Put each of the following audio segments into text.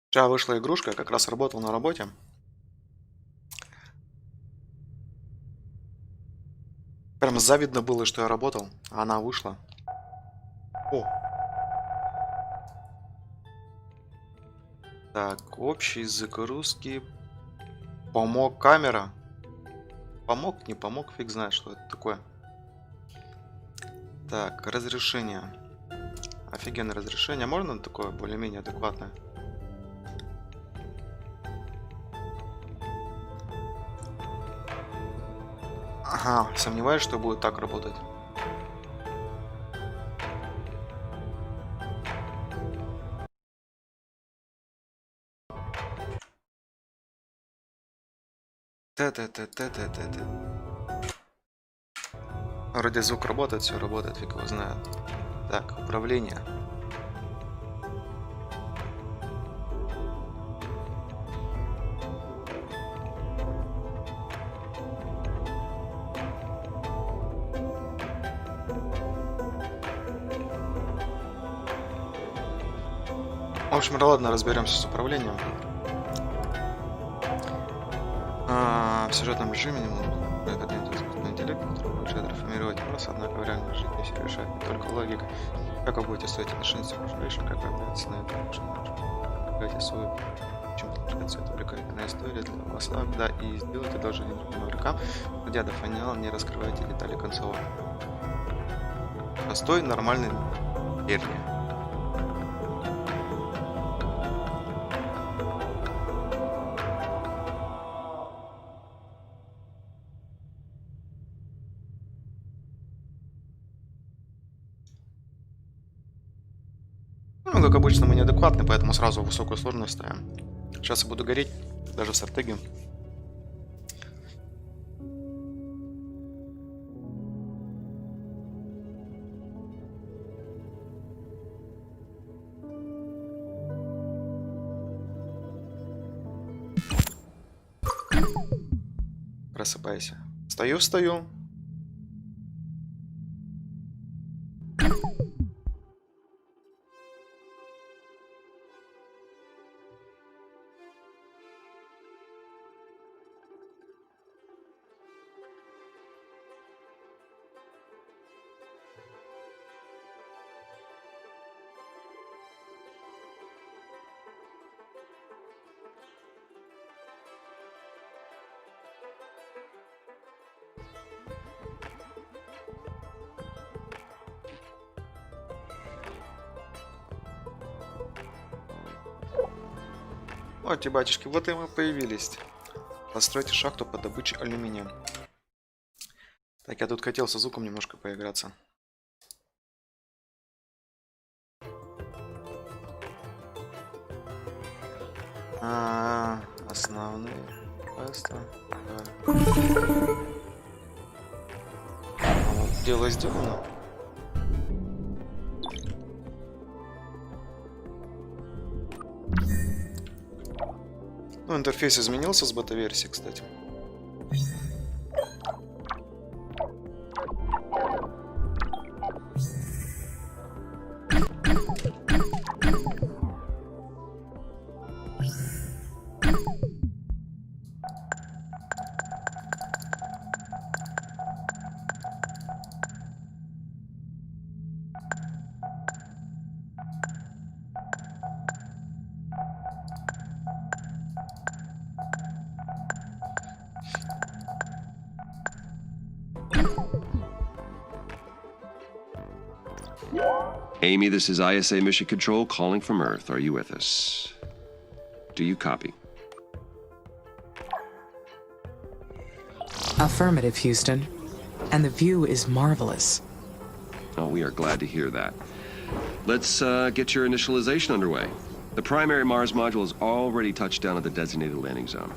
Вчера вышла игрушка, я как раз работал на работе. Прям завидно было, что я работал, а она вышла. О! Так, общий загрузки. Помог камера. Помог, не помог, фиг знает, что это такое. Так, разрешение. Офигенное разрешение. Можно такое более-менее адекватное? Ага, сомневаюсь, что будет так работать. Та-та-та-та-та-та-та. Вроде звук работает, все работает, фиг его знает. Так, управление. В общем, ладно, разберемся с управлением. В сюжетном режиме этот искусственный интеллект, который получает реформировать вопрос, однако в реальной жизни все решает не только логика. Как вы будете строить отношения с окружающим, как вы опираетесь на это, какая свою, чем получается это увлекательная история для вас, да, и сделать это даже не другим игрокам, ходя до финала, не раскрывайте детали концовок. Простой, нормальный перни. Ну, как обычно, мы неадекватны, поэтому сразу высокую сложность ставим. Сейчас я буду гореть, даже в стратегию. Просыпайся. Встаю. Вот и батюшки, вот и мы появились. Постройте шахту по добыче алюминия. Так, я тут хотел со звуком немножко поиграться. Основные квесты. Дело сделано. Ну, интерфейс изменился с бета-версии, кстати. Amy, this is ISA Mission Control calling from Earth. Are you with us? Do you copy? Affirmative, Houston. And the view is marvelous. Oh, we are glad to hear that. Let's get your initialization underway. The primary Mars module has already touched down at the designated landing zone.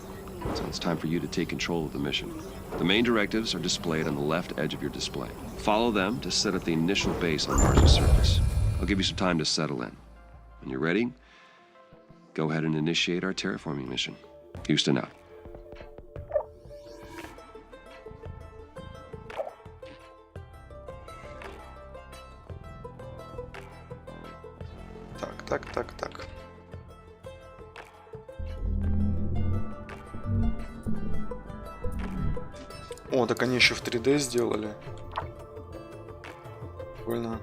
So it's time for you to take control of the mission. The main directives are displayed on the left edge of your display. Follow them to set up the initial base on Mars' surface. I'll give you some time to settle in. When you're ready, go ahead and initiate our terraforming mission. Houston out. Так. О, так они еще в 3D сделали. Прикольно.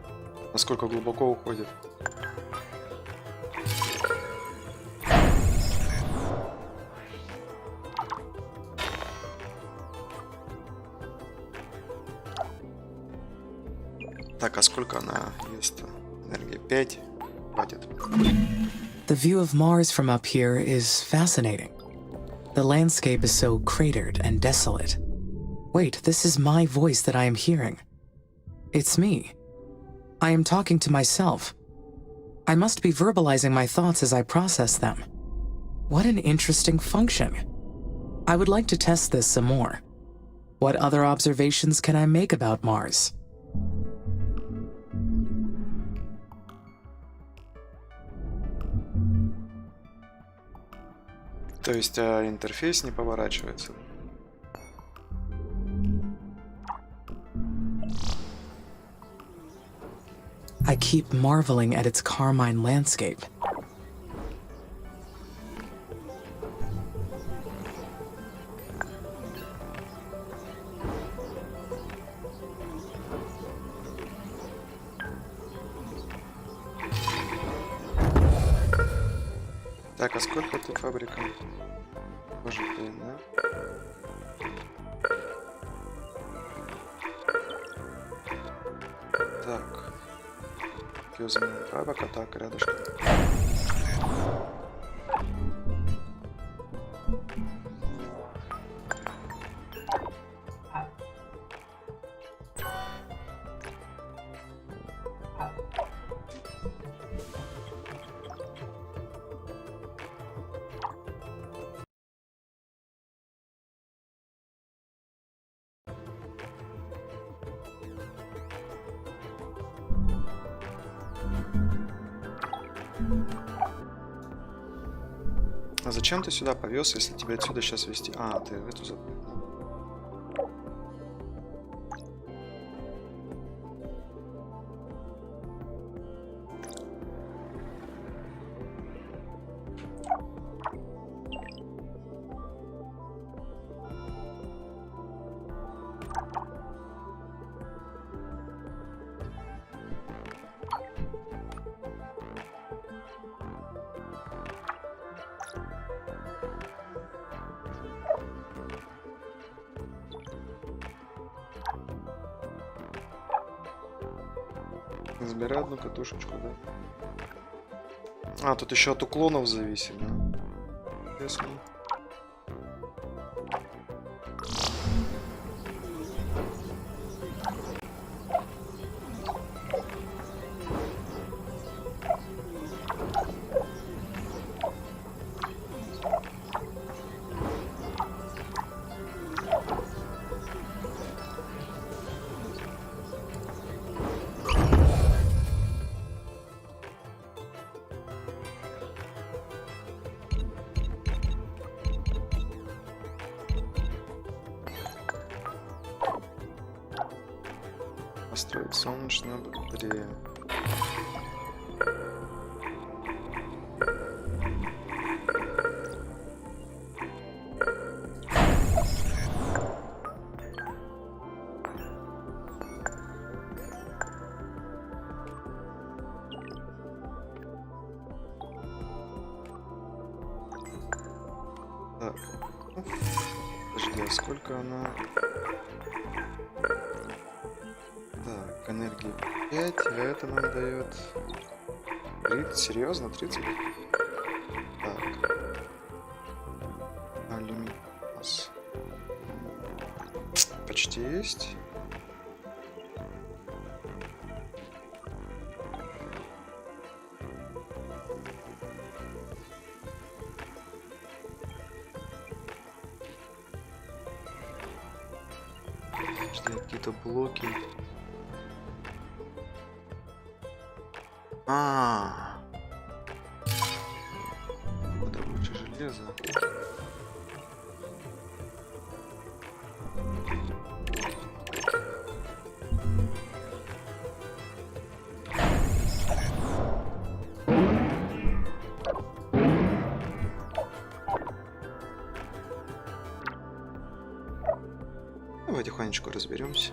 Насколько глубоко уходит. Так, а сколько она есть? Энергия 5. Хватит. The view of Mars from up here is fascinating. The landscape is so cratered and desolate. Wait, this is my voice that I am hearing. It's me. I am talking to myself. I must be verbalizing my thoughts as I process them. What an interesting function. I would like to test this some more. What other observations can I make about Mars? То есть интерфейс не поворачивается. I keep marveling at its carmine landscape. Так, а сколько ты фабрика? Может, да? Так. Юзаем фабрика, так, рядышком. А зачем ты сюда повез, если тебе отсюда сейчас везти? А, ты в эту забыл. Забирай одну катушечку, да? А, тут еще от уклонов зависит, да? Если... Построить солнечную батарею. Так. Подожди, а сколько она... Так, энергии 5, а это нам дает 30, серьезно, 30? Так. Алюминий у нас почти есть. Какие-то блоки. Добыча железа. потихонечку разберемся.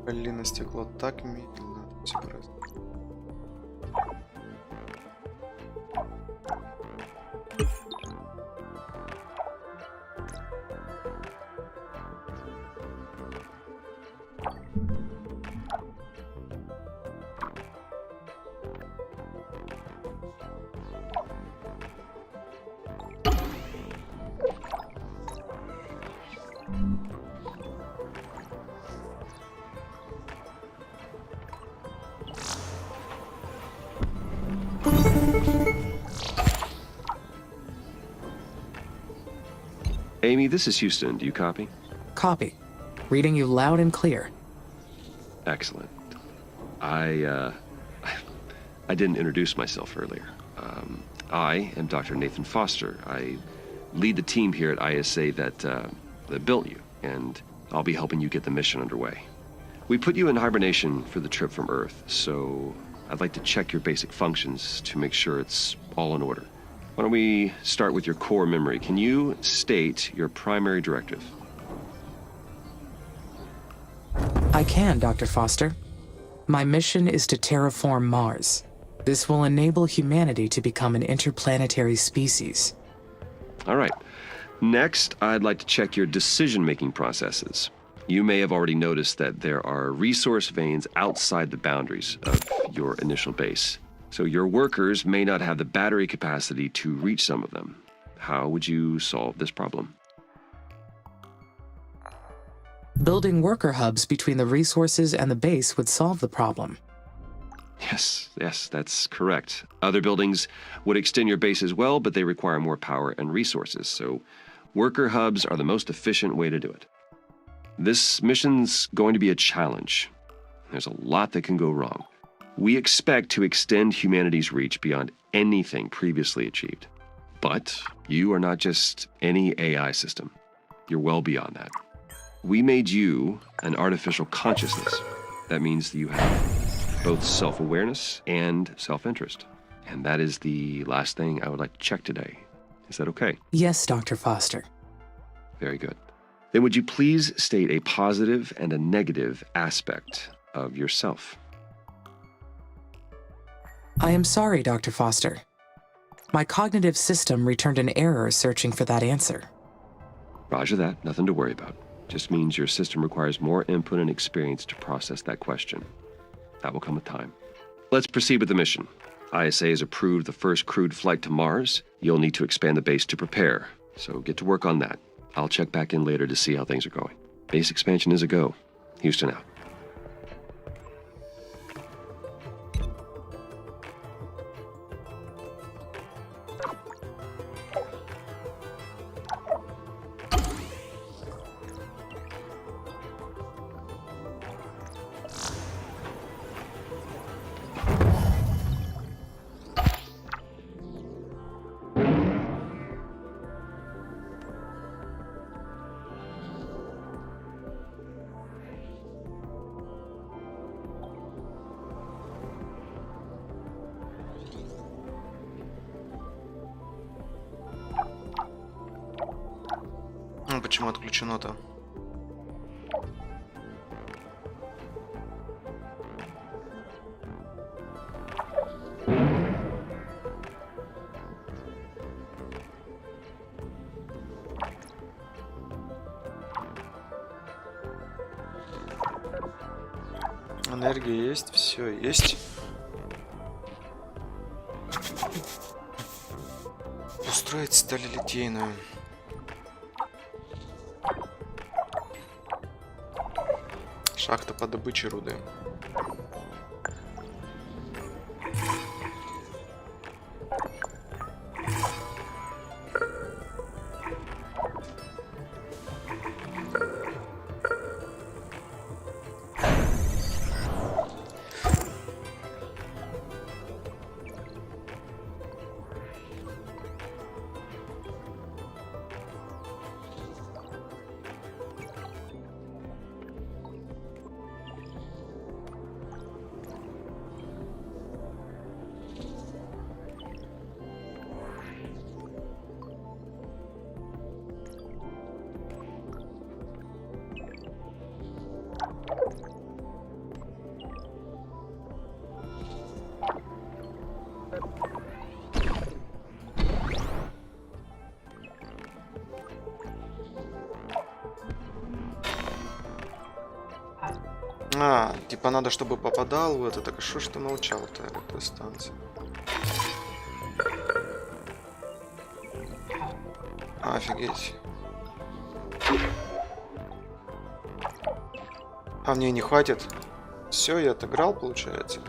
Блин, стекло так медленно. Все просто. Amy, this is Houston. Do you copy? Copy. Reading you loud and clear. Excellent. I didn't introduce myself earlier. I am Dr. Nathan Foster. I lead the team here at ISA that built you, and I'll be helping you get the mission underway. We put you in hibernation for the trip from Earth, so I'd like to check your basic functions to make sure it's all in order. Why don't we start with your core memory? Can you state your primary directive? I can, Dr. Foster. My mission is to terraform Mars. This will enable humanity to become an interplanetary species. All right. Next, I'd like to check your decision-making processes. You may have already noticed that there are resource veins outside the boundaries of your initial base. So your workers may not have the battery capacity to reach some of them. How would you solve this problem? Building worker hubs between the resources and the base would solve the problem. Yes, that's correct. Other buildings would extend your base as well, but they require more power and resources, so worker hubs are the most efficient way to do it. This mission's going to be a challenge. There's a lot that can go wrong. We expect to extend humanity's reach beyond anything previously achieved. But you are not just any AI system. You're well beyond that. We made you an artificial consciousness. That means that you have both self-awareness and self-interest. And that is the last thing I would like to check today. Is that okay? Yes, Dr. Foster. Very good. Then would you please state a positive and a negative aspect of yourself? I am sorry, Dr. Foster. My cognitive system returned an error searching for that answer. Roger that, nothing to worry about. Just means your system requires more input and experience to process that question. That will come with time. Let's proceed with the mission. ISA has approved the first crewed flight to Mars. You'll need to expand the base to prepare, so get to work on that. I'll check back in later to see how things are going. Base expansion is a go. Houston out. Ну, почему отключено-то? Энергия есть, все есть. Устроить сталелитейную. Шахта по добыче руды. Типа надо, чтобы попадал в это. Так а что ж ты молчал-то, электростанция? Офигеть. А мне не хватит. Все, я отыграл, получается.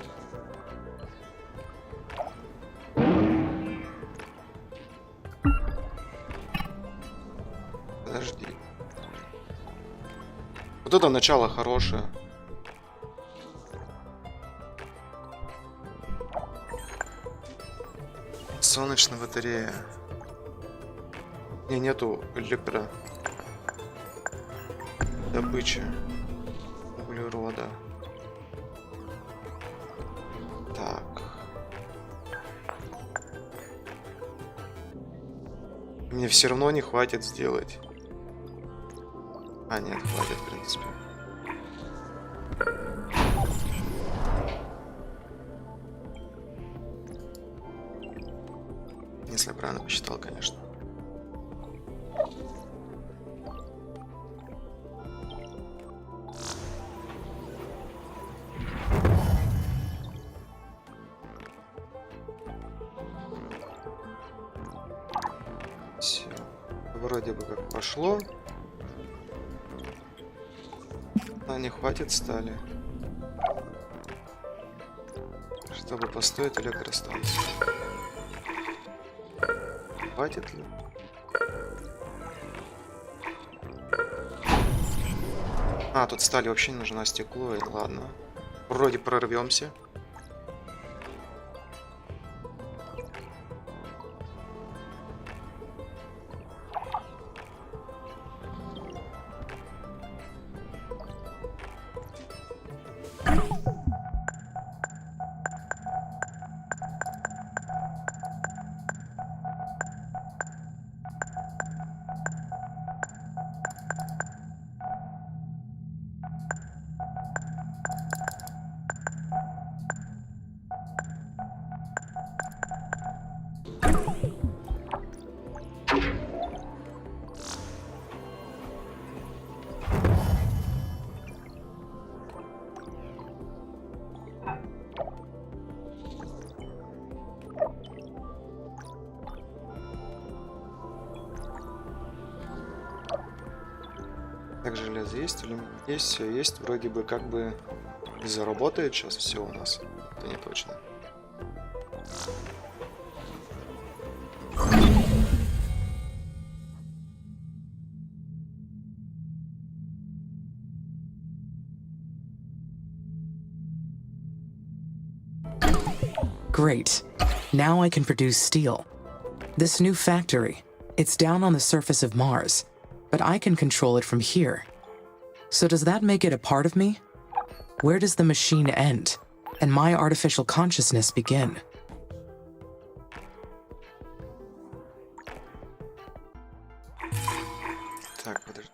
Подожди. Вот это начало хорошее. Солнечная батарея. Не, нету добычи углерода. Так. Мне все равно не хватит сделать. А, нет, хватит, в принципе. Если я правильно посчитал, конечно. Все. Вроде бы как пошло. А не хватит стали, чтобы построить электростанцию. Хватит ли? Тут стали вообще не нужна, стекло, и ладно. Вроде прорвемся. Также железо есть, или есть, все есть, вроде бы как бы и заработает сейчас все у нас. Это не точно. Great. Now I can produce steel. This new factory, it's down on the surface of Mars, but I can control it from here. So does that make it a part of me? Where does the machine end, and my artificial consciousness begin? Так, подожди.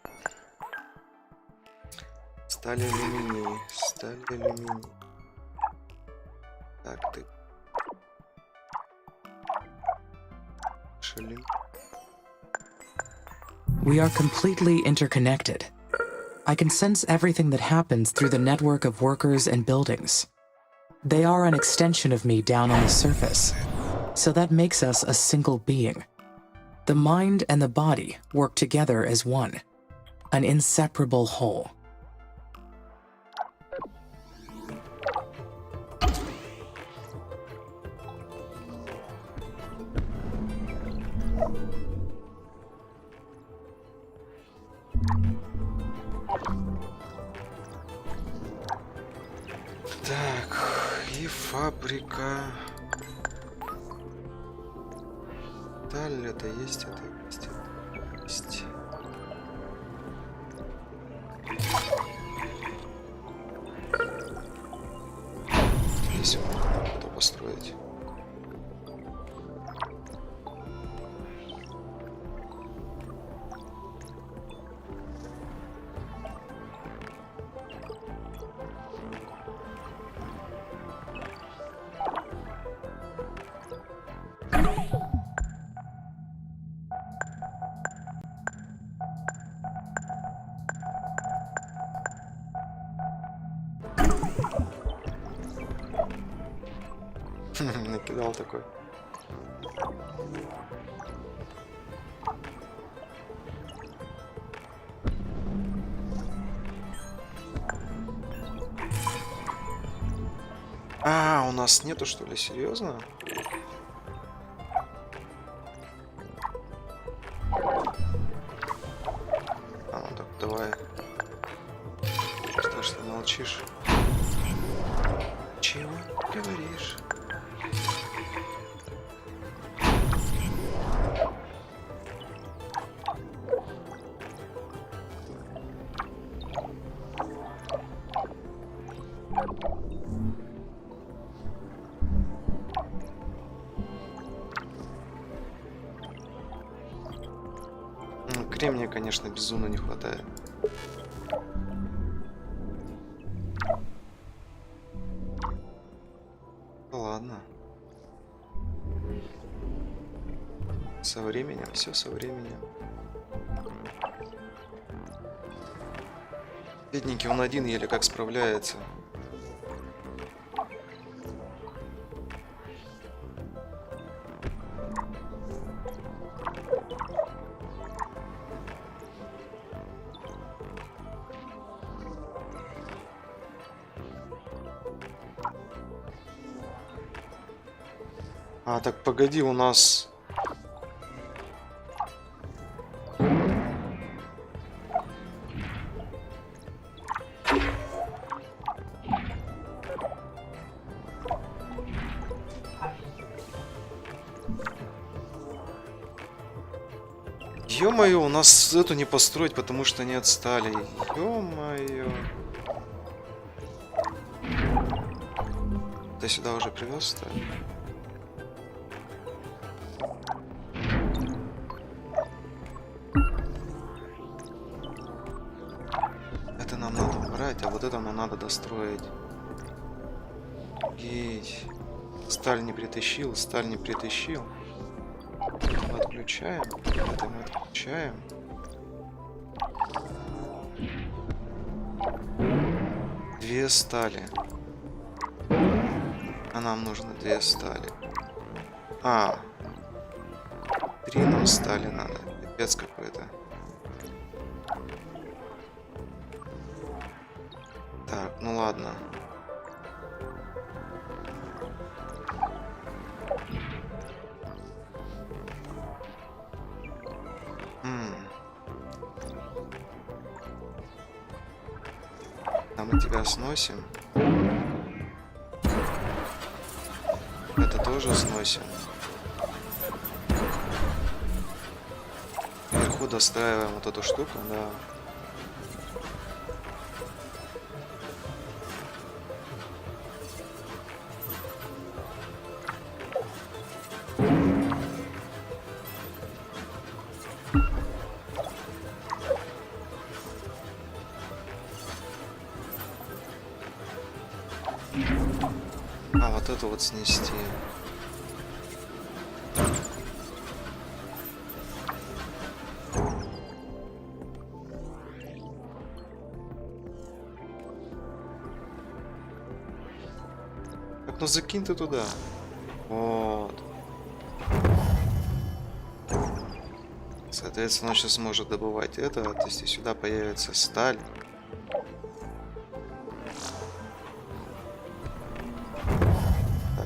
Стали алюминий. Стали алюминий. Так, ты. Шалим. We are completely interconnected. I can sense everything that happens through the network of workers and buildings. They are an extension of me down on the surface, so that makes us a single being. The mind and the body work together as one, an inseparable whole. Так, и фабрика. Далее это есть, это есть, это есть. Здесь можно это построить. Накидал такой. А, у нас нету, что ли, серьезно? А, ну так, давай. Что ж ты молчишь? Чего ты говоришь? Кремния, конечно, безумно не хватает. Ну ладно. Со временем, все со временем. Бедненький, он один еле как справляется. А, так погоди, у нас... Ё-моё, у нас эту не построить, потому что не отстали. Ё-моё. Ты сюда уже привез, что ли? Это нам надо убрать, а вот это нам надо достроить. Геть. Сталь не притащил, сталь не притащил. Это мы отключаем. Это мы отключаем. Две стали. А нам нужно две стали. А. 3 нам стали надо. Пипец какой-то. Так, ну ладно. А мы тебя сносим. Это тоже сносим. Вверху достраиваем вот эту штуку, да. А, вот это вот снести. Так, ну закинь ты туда. Вот. Соответственно, он сейчас сможет добывать это. То есть и сюда появится сталь.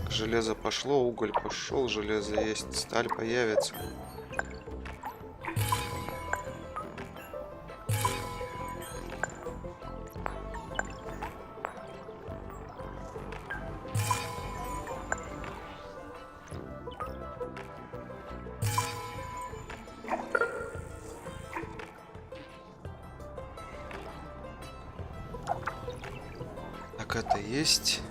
Железо пошло, уголь пошел, железо есть, сталь появится. Так, это есть.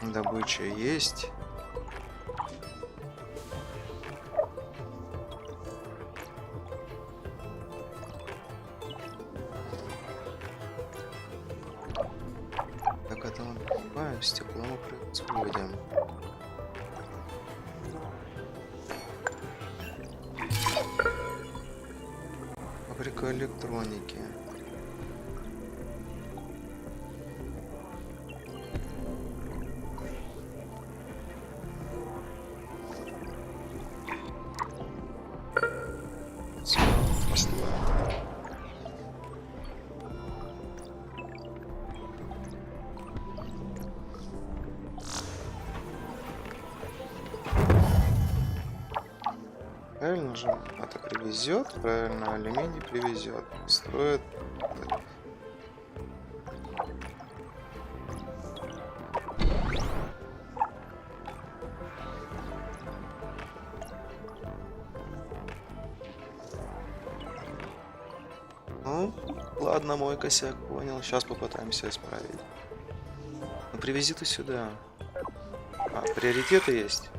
Добыча есть. Так, это мы покупаем, стекло мы производим. Фабрика электроники. Правильно же? Это привезет, правильно, алюминий привезет. Строит. Ну, ладно, мой косяк, понял. Сейчас попытаемся исправить. Ну, привези ты сюда. А, приоритеты есть.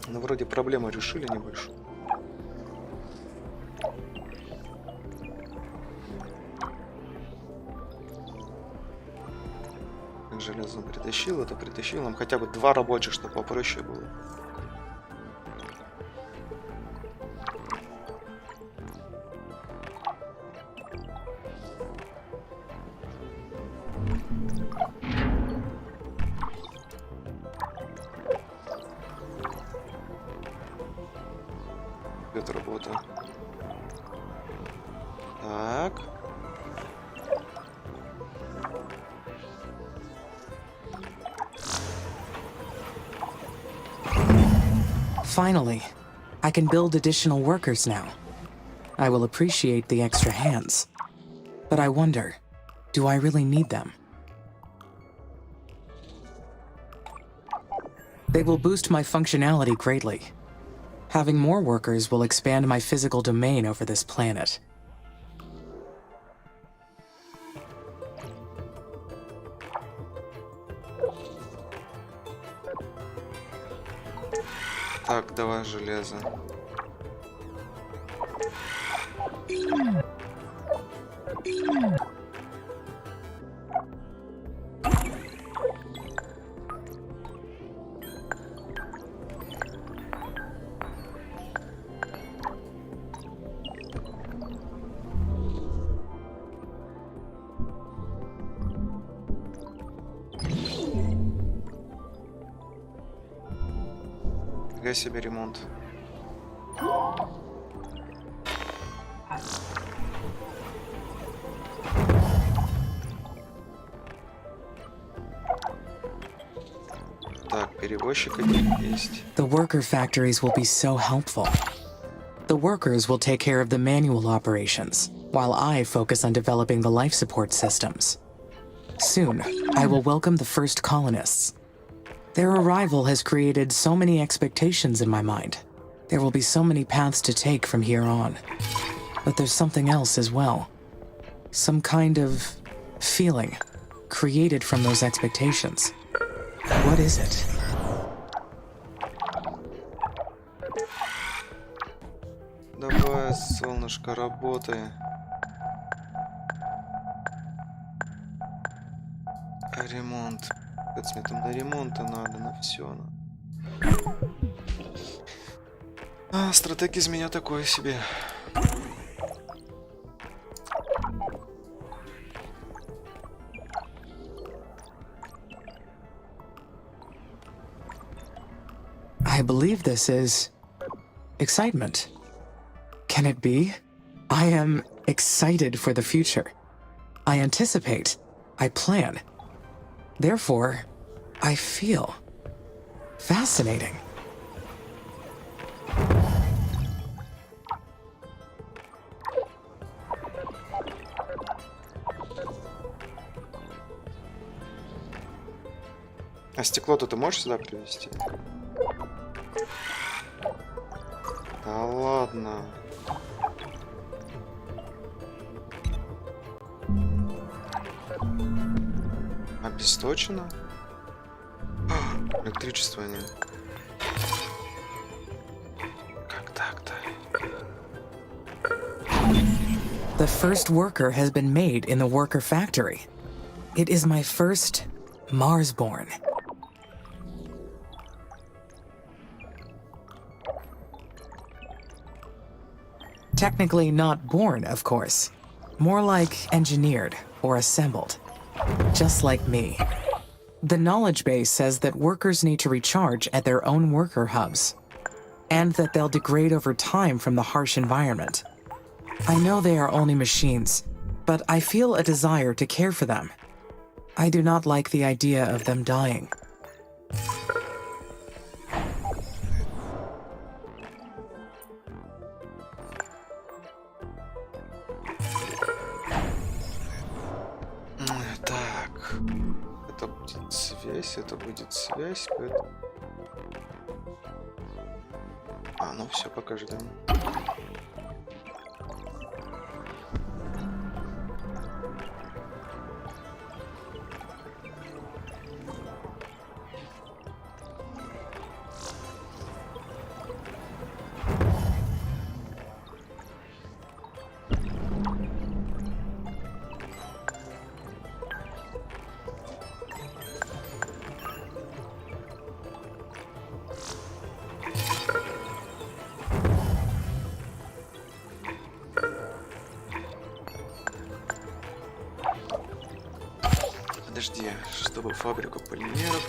Ну, вроде проблему решили небольшую. Железо притащил, это притащил. Нам хотя бы 2 рабочих, чтобы попроще было. Идет работа. Так. Finally, I can build additional workers now. I will appreciate the extra hands. But I wonder, do I really need them? They will boost my functionality greatly. Having more workers will expand my physical domain over this planet. Так, давай железо. Фига себе ремонт. Так, перевозчик есть. The worker factories will be so helpful. The workers will take care of the manual operations, while I focus on developing the life support systems. Soon, I will welcome the first colonists. Their arrival has created so many expectations in my mind. There will be so many paths to take from here on. But there's something else as well. Some kind of feeling created from those expectations. What is it? Давай, солнышко, работай. Ремонт. Мне там на ремонта надо, на все. А, стратег из меня такой себе. I believe this is excitement. Can it be? I am excited for the future. I anticipate. I plan. Therefore, I feel fascinating. А стекло-то ты можешь сюда привезти? Да ладно. Обесточено? Электричества нет. Как так-то? The first worker has been made in the worker factory. It is my first Marsborn. Technically not born, of course. More like engineered or assembled. Just like me. The knowledge base says that workers need to recharge at their own worker hubs, and that they'll degrade over time from the harsh environment. I know they are only machines, but I feel a desire to care for them. I do not like the idea of them dying. Так, это будет связь, поэтому... Ну все, пока ждем. Подожди, чтобы фабрику полимеров...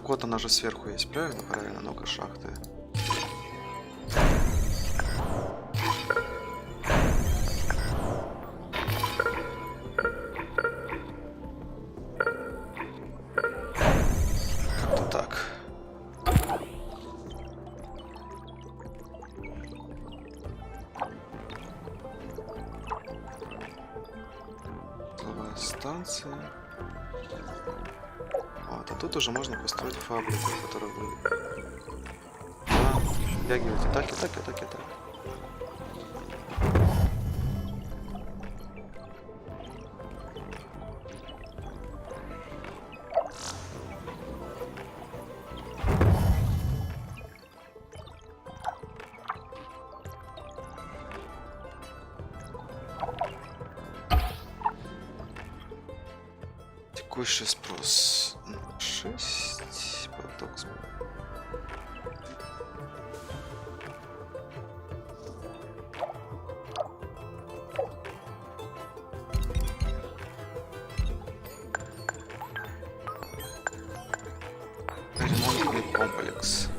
так вот она же сверху есть, правильно? Правильно, ну-ка, шахты. Как-то так. Станция. Вот, а тут уже можно построить фабрику, которая будет втягивать и так, и так, и так, и так. Текущий спрос 6, поток ремонтный комплекс.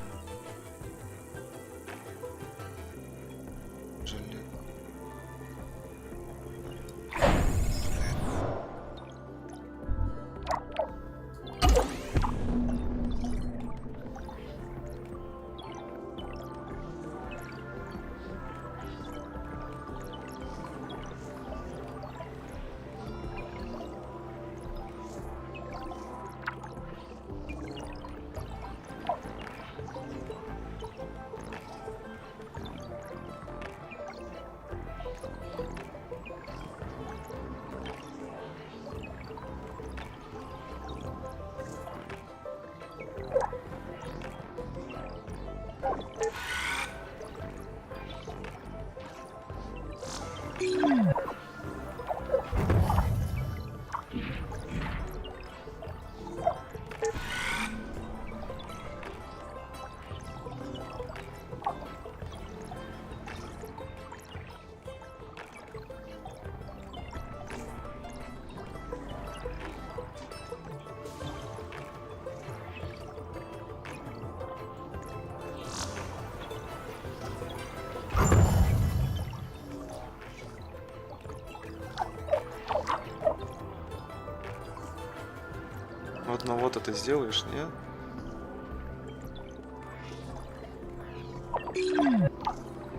Вот это сделаешь, нет?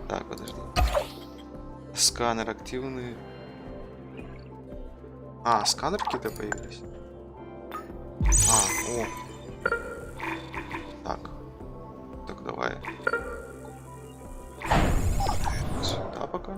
Так, подожди. Сканер активный. Сканер какие-то появились. Так, давай. Сюда пока.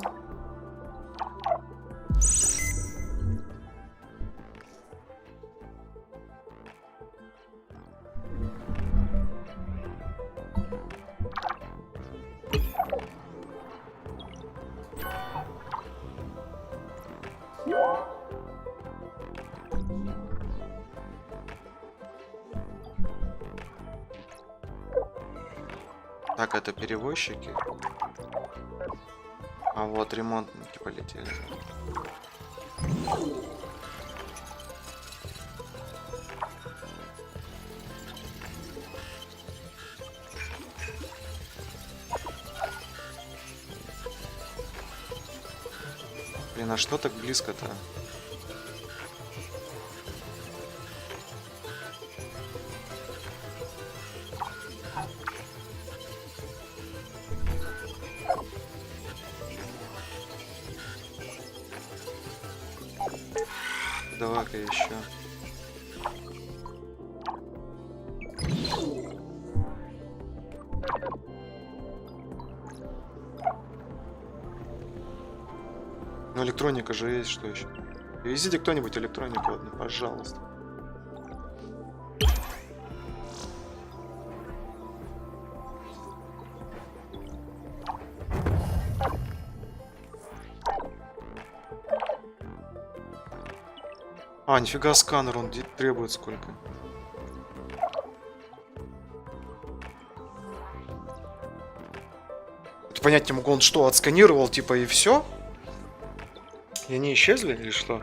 Так, это перевозчики. А вот ремонтники полетели. Блин, а что так близко-то? Давай-ка еще. Ну, электроника же есть, что еще? Везите кто-нибудь электронику одну, пожалуйста. А, нифига сканер, он требует сколько. Понять не могу, он что, отсканировал, типа, и все? И они исчезли или что?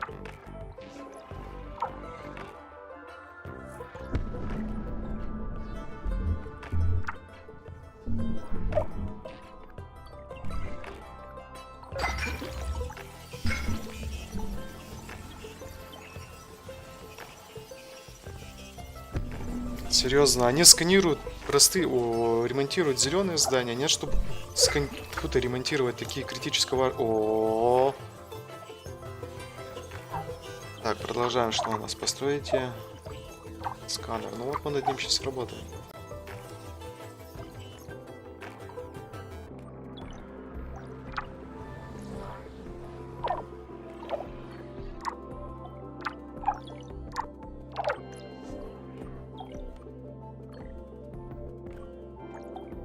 Серьезно, они сканируют простые, ремонтируют зеленые здания, нет, чтобы какую-то ремонтировать такие критического. О. Так, продолжаем, что у нас построите сканер. Ну вот мы над ним сейчас работаем.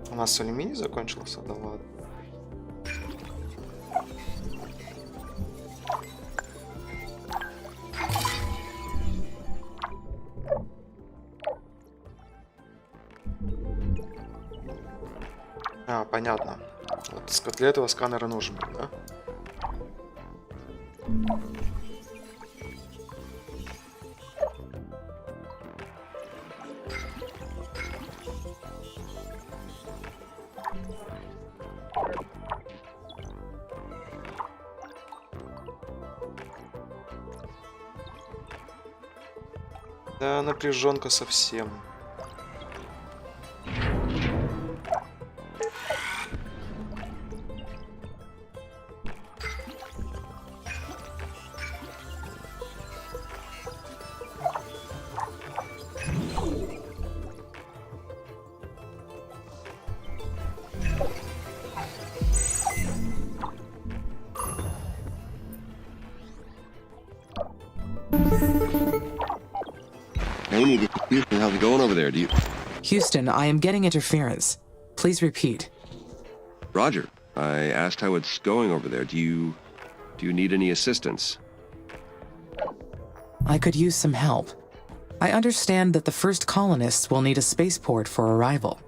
У нас алюминий закончился, да ладно. А, понятно. Вот для этого сканера нужен, да? Да, напряженка совсем. How's it going over there? Houston, I am getting interference. Please repeat. Roger. I asked how it's going over there. Do you need any assistance? I could use some help. I understand that the first colonists will need a spaceport for arrival,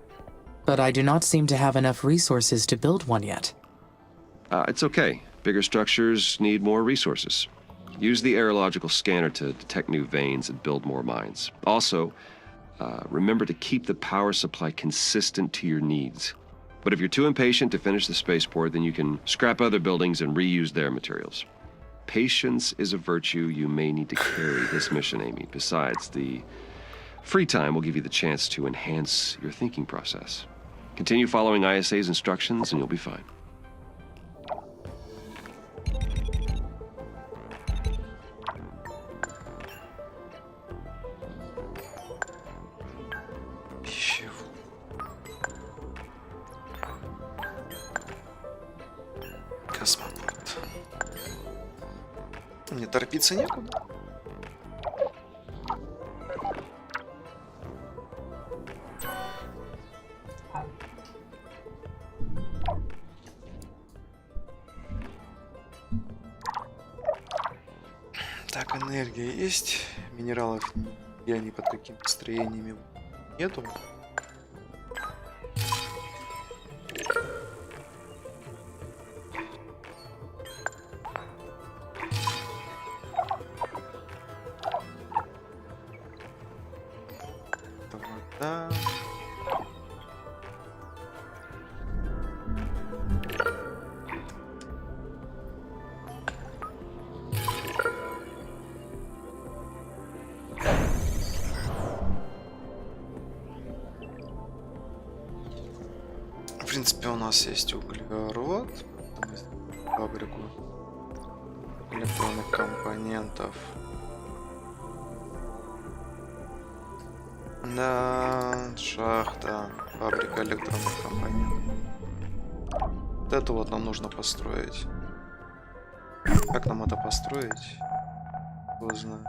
but I do not seem to have enough resources to build one yet. It's okay. Bigger structures need more resources. Use the aerological scanner to detect new veins and build more mines. Also, remember to keep the power supply consistent to your needs. But if you're too impatient to finish the spaceport, then you can scrap other buildings and reuse their materials. Patience is a virtue you may need to carry this mission, Amy. Besides, the free time will give you the chance to enhance your thinking process. Continue following ISA's instructions and you'll be fine. Космопорт. Мне торопиться некуда. Так, энергия есть. Минералов я ни под какими строениями нету. принципе, у нас есть углерод. Фабрику электронных компонентов. Да, шахта, фабрика электронных компонентов. Вот это вот нам нужно построить. Как нам это построить? Кто знает.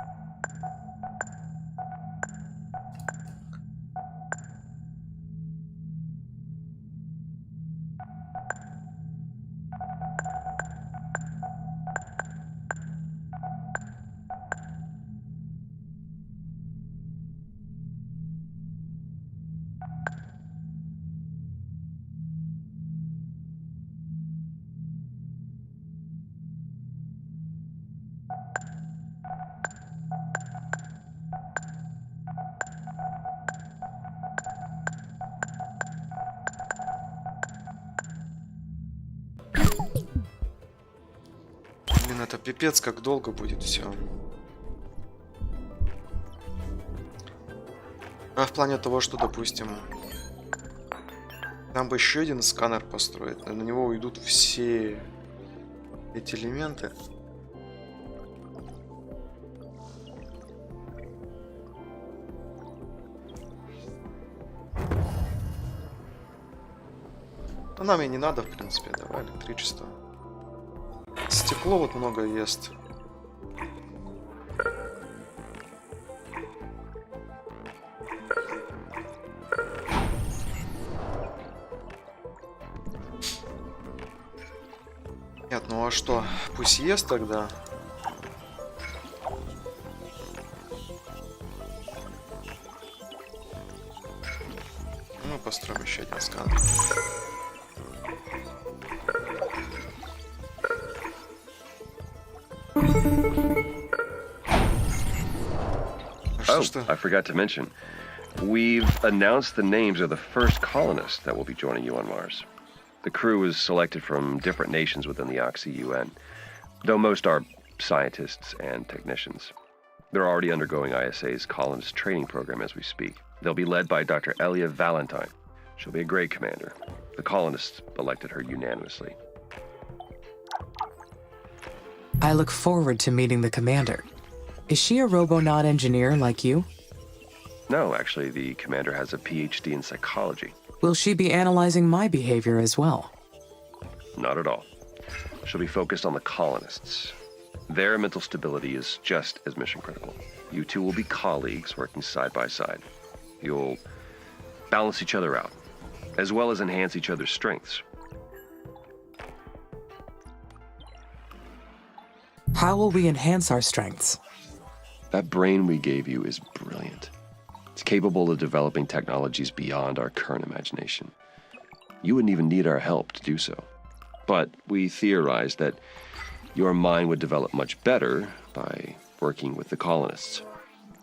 Блин, это пипец, как долго будет все. А в плане того, что, допустим, нам бы еще один сканер построить, на него уйдут все эти элементы. Но нам и не надо, в принципе, давай электричество. Стекло вот много ест. Нет, ну а что? Пусть ест тогда. Мы построим еще один сканер. Oh, I forgot to mention. We've announced the names of the first colonists that will be joining you on Mars. The crew is selected from different nations within the Oxy UN, though most are scientists and technicians. They're already undergoing ISA's colonist training program as we speak. They'll be led by Dr. Elia Valentine. She'll be a great commander. The colonists elected her unanimously. I look forward to meeting the commander. Is she a robonaut engineer like you? No, actually, the commander has a PhD in psychology. Will she be analyzing my behavior as well? Not at all. She'll be focused on the colonists. Their mental stability is just as mission critical. You two will be colleagues working side by side. You'll balance each other out, as well as enhance each other's strengths. How will we enhance our strengths? That brain we gave you is brilliant. It's capable of developing technologies beyond our current imagination. You wouldn't even need our help to do so. But we theorized that your mind would develop much better by working with the colonists.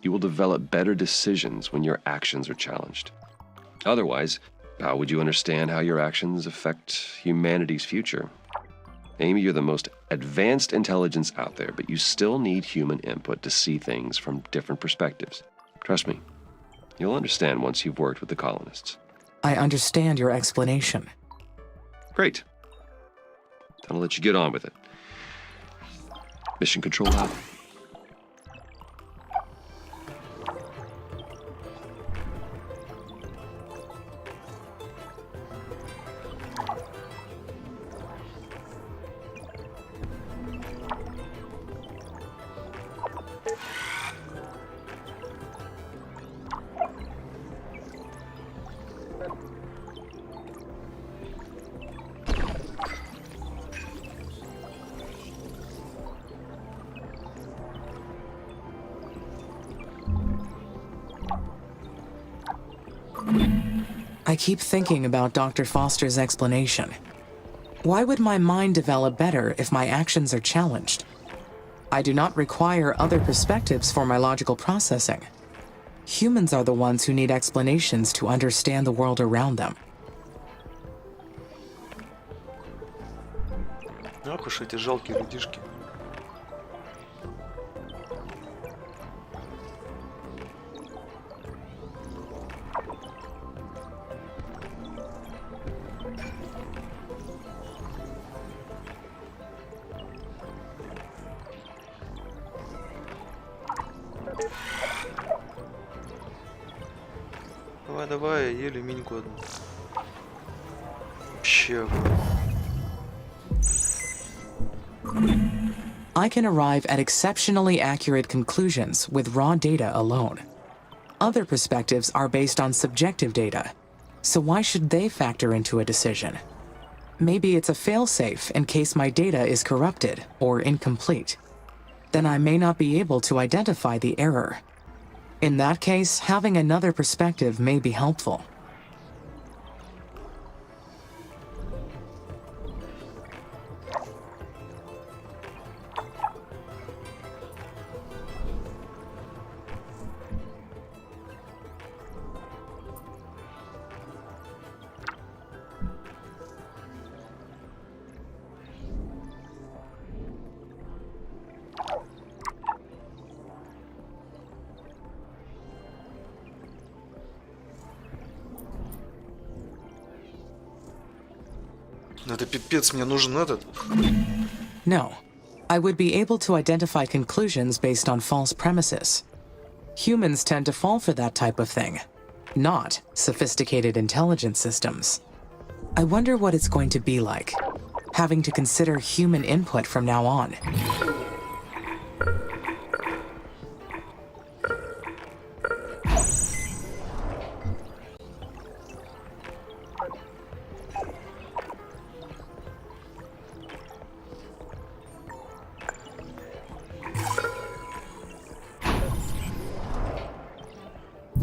You will develop better decisions when your actions are challenged. Otherwise, how would you understand how your actions affect humanity's future? Amy, you're the most advanced intelligence out there, but you still need human input to see things from different perspectives. Trust me, you'll understand once you've worked with the colonists. I understand your explanation. Great. Then I'll let you get on with it. Mission control out. I keep thinking about Dr. Foster's explanation. Why would my mind develop better if my actions are challenged? I do not require other perspectives for my logical processing. Humans are the ones who need explanations to understand the world around them. Ох уж эти жалкие людишки. давай, еле миньку одну. Вообще. I can arrive at exceptionally accurate conclusions with raw data alone. Other perspectives are based on subjective data, so why should they factor into a decision? Maybe it's a failsafe in case my data is corrupted or incomplete. Then I may not be able to identify the error. In that case, having another perspective may be helpful. Ну это пипец, мне нужен этот. No, I would be able to identify conclusions based on false premises. Humans tend to fall for that type of thing, not sophisticated intelligence systems. I wonder what it's going to be like, having to consider human input from now on.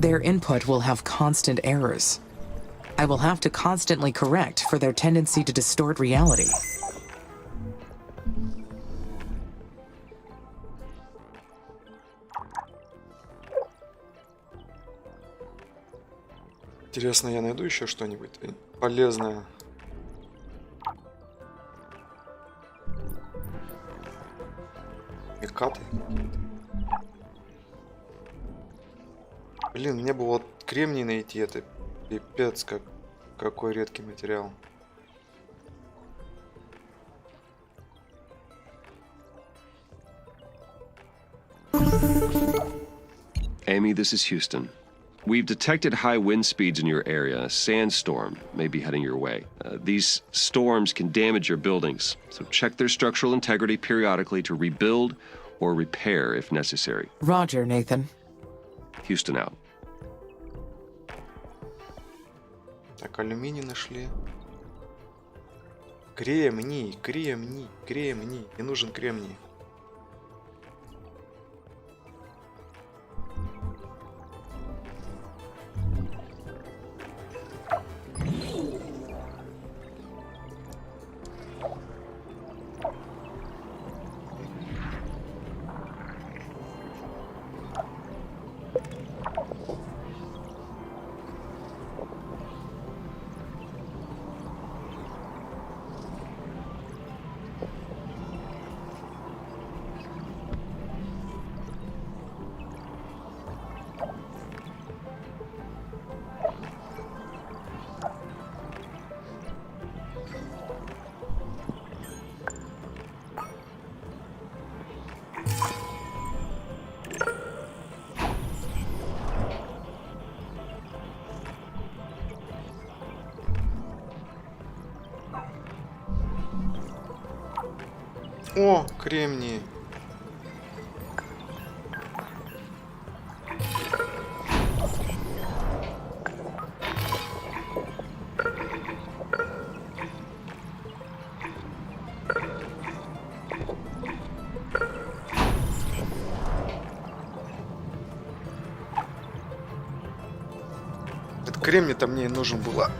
Their input will have constant errors. I will have to constantly correct for their tendency to distort reality. Интересно, я найду еще что-нибудь полезное. Микаты. Блин, мне бы вот кремний найти, это пипец, какой редкий материал. Amy, this is Houston. We've detected high wind speeds in your area. A sandstorm may be heading your way. These storms can damage your buildings, so check their structural integrity periodically to rebuild or repair if necessary. Roger, Nathan. Houston out. Так, алюминий нашли. Кремний. Не нужен кремний. О, кремний. Этот кремний-то мне и нужен было.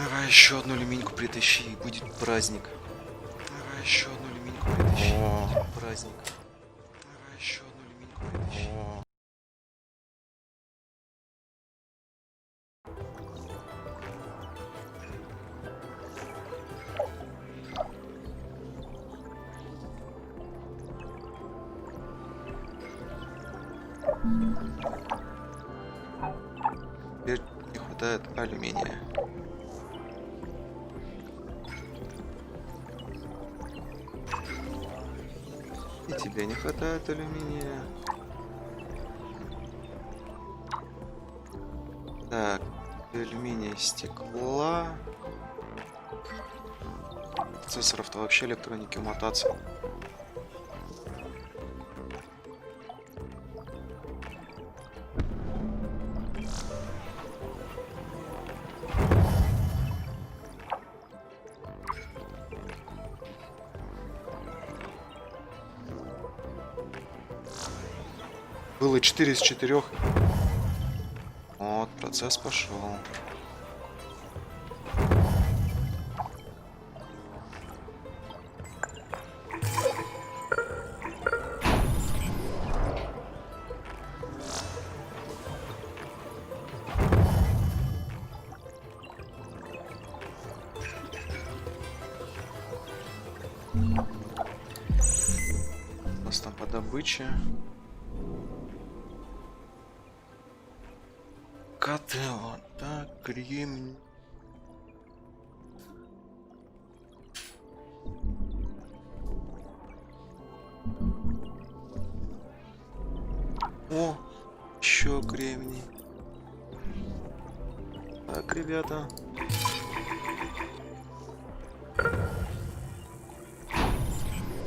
Давай еще одну алюминьку притащи, и будет праздник. Давай еще одну алюминьку притащи, и будет праздник. Давай еще одну алюминьку притащи. Теперь не хватает алюминия. И тебе не хватает алюминия. Так, алюминия, стекла. Процессоров-то вообще электроники умотаться. Было 4 из 4. Вот, процесс пошел. У нас там по добыче. Котел, так, кремень. О, еще кремний. Так, ребята.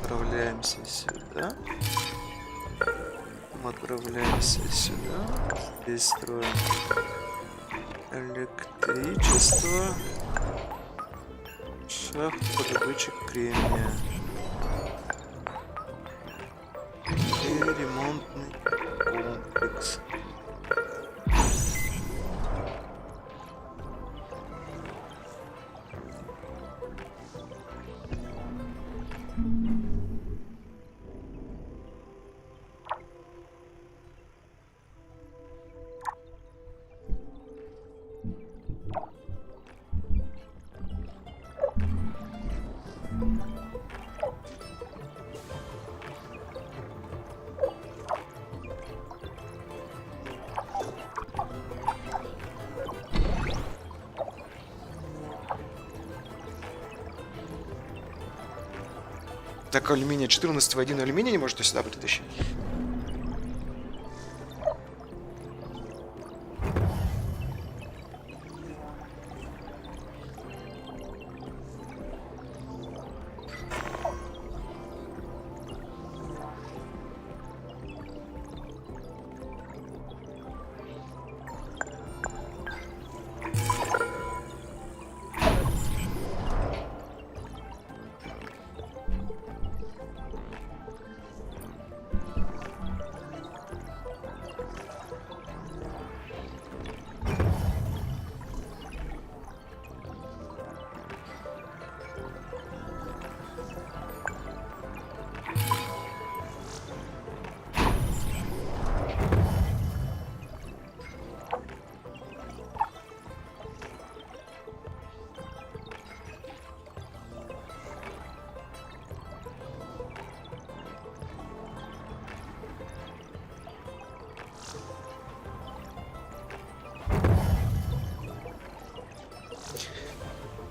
Отправляемся сюда. Мы отправляемся сюда. Здесь строим электричество. Шахта по добыче кремния. И ремонтный комплекс. Так, алюминия 14, один алюминий не можете сюда притащить?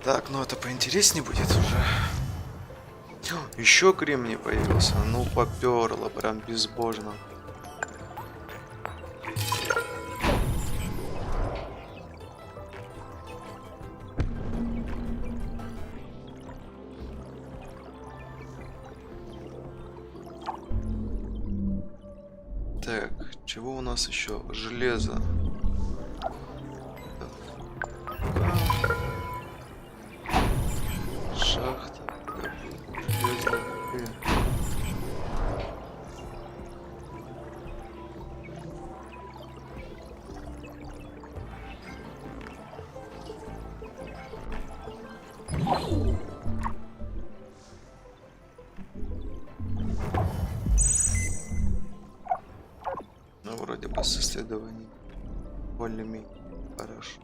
Так, ну это поинтереснее будет уже. Еще кремний появился. Ну поперло прям безбожно. Так, чего у нас еще? Железо. Шахта. Железная. Ну, вроде бы с исследований более-менее хорошо.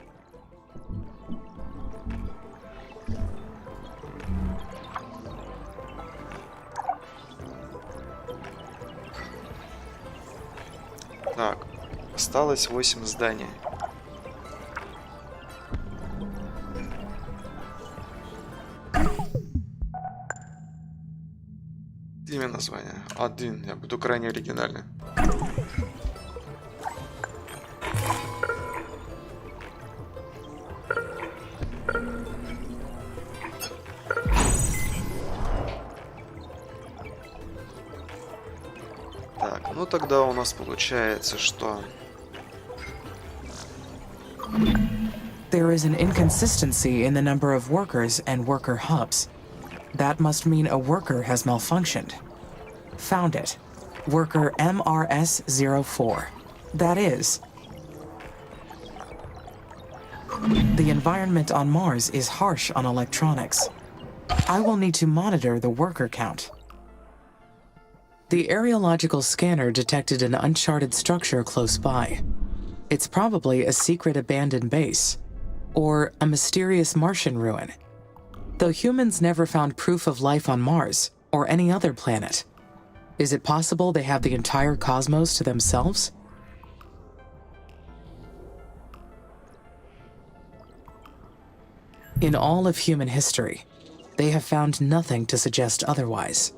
Так, осталось 8 зданий. Имя название. Один. Я буду крайне оригинальный. Так, ну тогда у нас получается, что... There is an inconsistency in the number of workers and worker hubs. That must mean a worker has malfunctioned. Found it. Worker MRS-04. That is... The environment on Mars is harsh on electronics. I will need to monitor the worker count. The areological scanner detected an uncharted structure close by. It's probably a secret abandoned base, or a mysterious Martian ruin. Though humans never found proof of life on Mars, or any other planet, is it possible they have the entire cosmos to themselves? In all of human history, they have found nothing to suggest otherwise.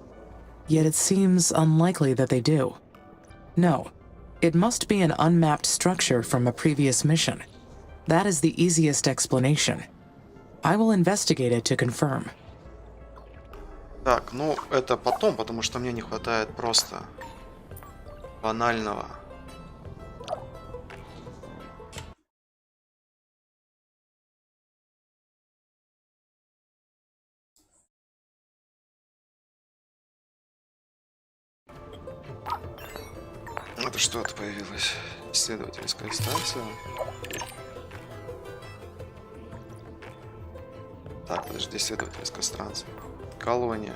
Yet it seems unlikely that they do. No, it must be an unmapped structure from a previous mission. That is the easiest explanation. I will investigate it to confirm. Так, ну это потом, потому что мне не хватает просто банального. Это что-то появилось. Исследовательская станция. Так, подожди, исследовательская станция. Колония.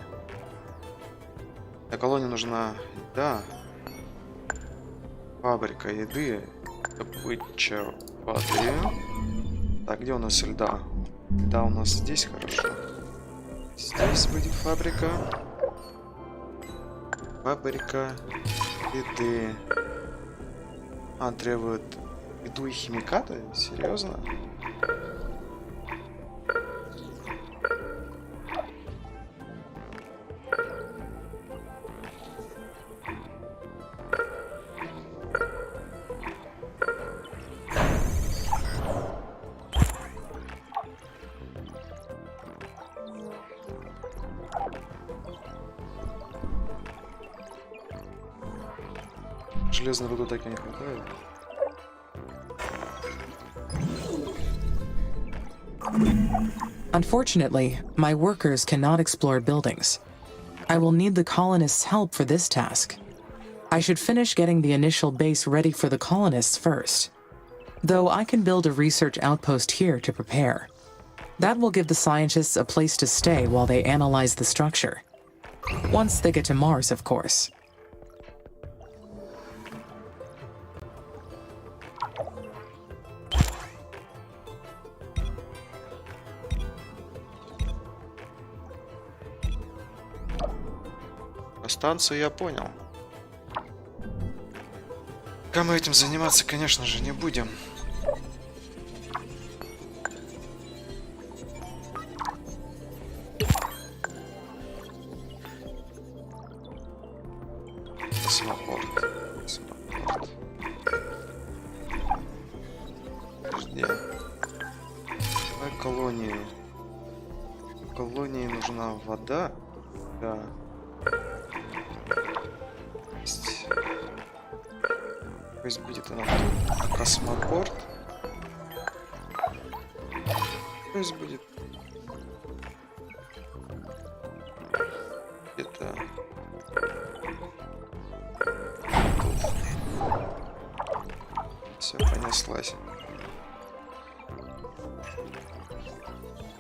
Для колонии нужна еда. Фабрика еды. Добыча воды. Так, где у нас льда? Льда у нас здесь, хорошо. Здесь будет фабрика. Фабрика еды. А, требует еду и химикаты? Серьезно? Железной руды так и не хватает. Unfortunately, my workers cannot explore buildings. I will need the colonists' help for this task. I should finish getting the initial base ready for the colonists first. Though I can build a research outpost here to prepare. That will give the scientists a place to stay while they analyze the structure. Once they get to Mars, of course. Станцию я понял. Пока мы этим заниматься, конечно же, не будем. Космопорт. Космопорт. Подожди. Давай колонии. Колонии нужна вода. Да. Пусть будет она тут. Космопорт. Пусть будет где-то тут. Все, понеслась.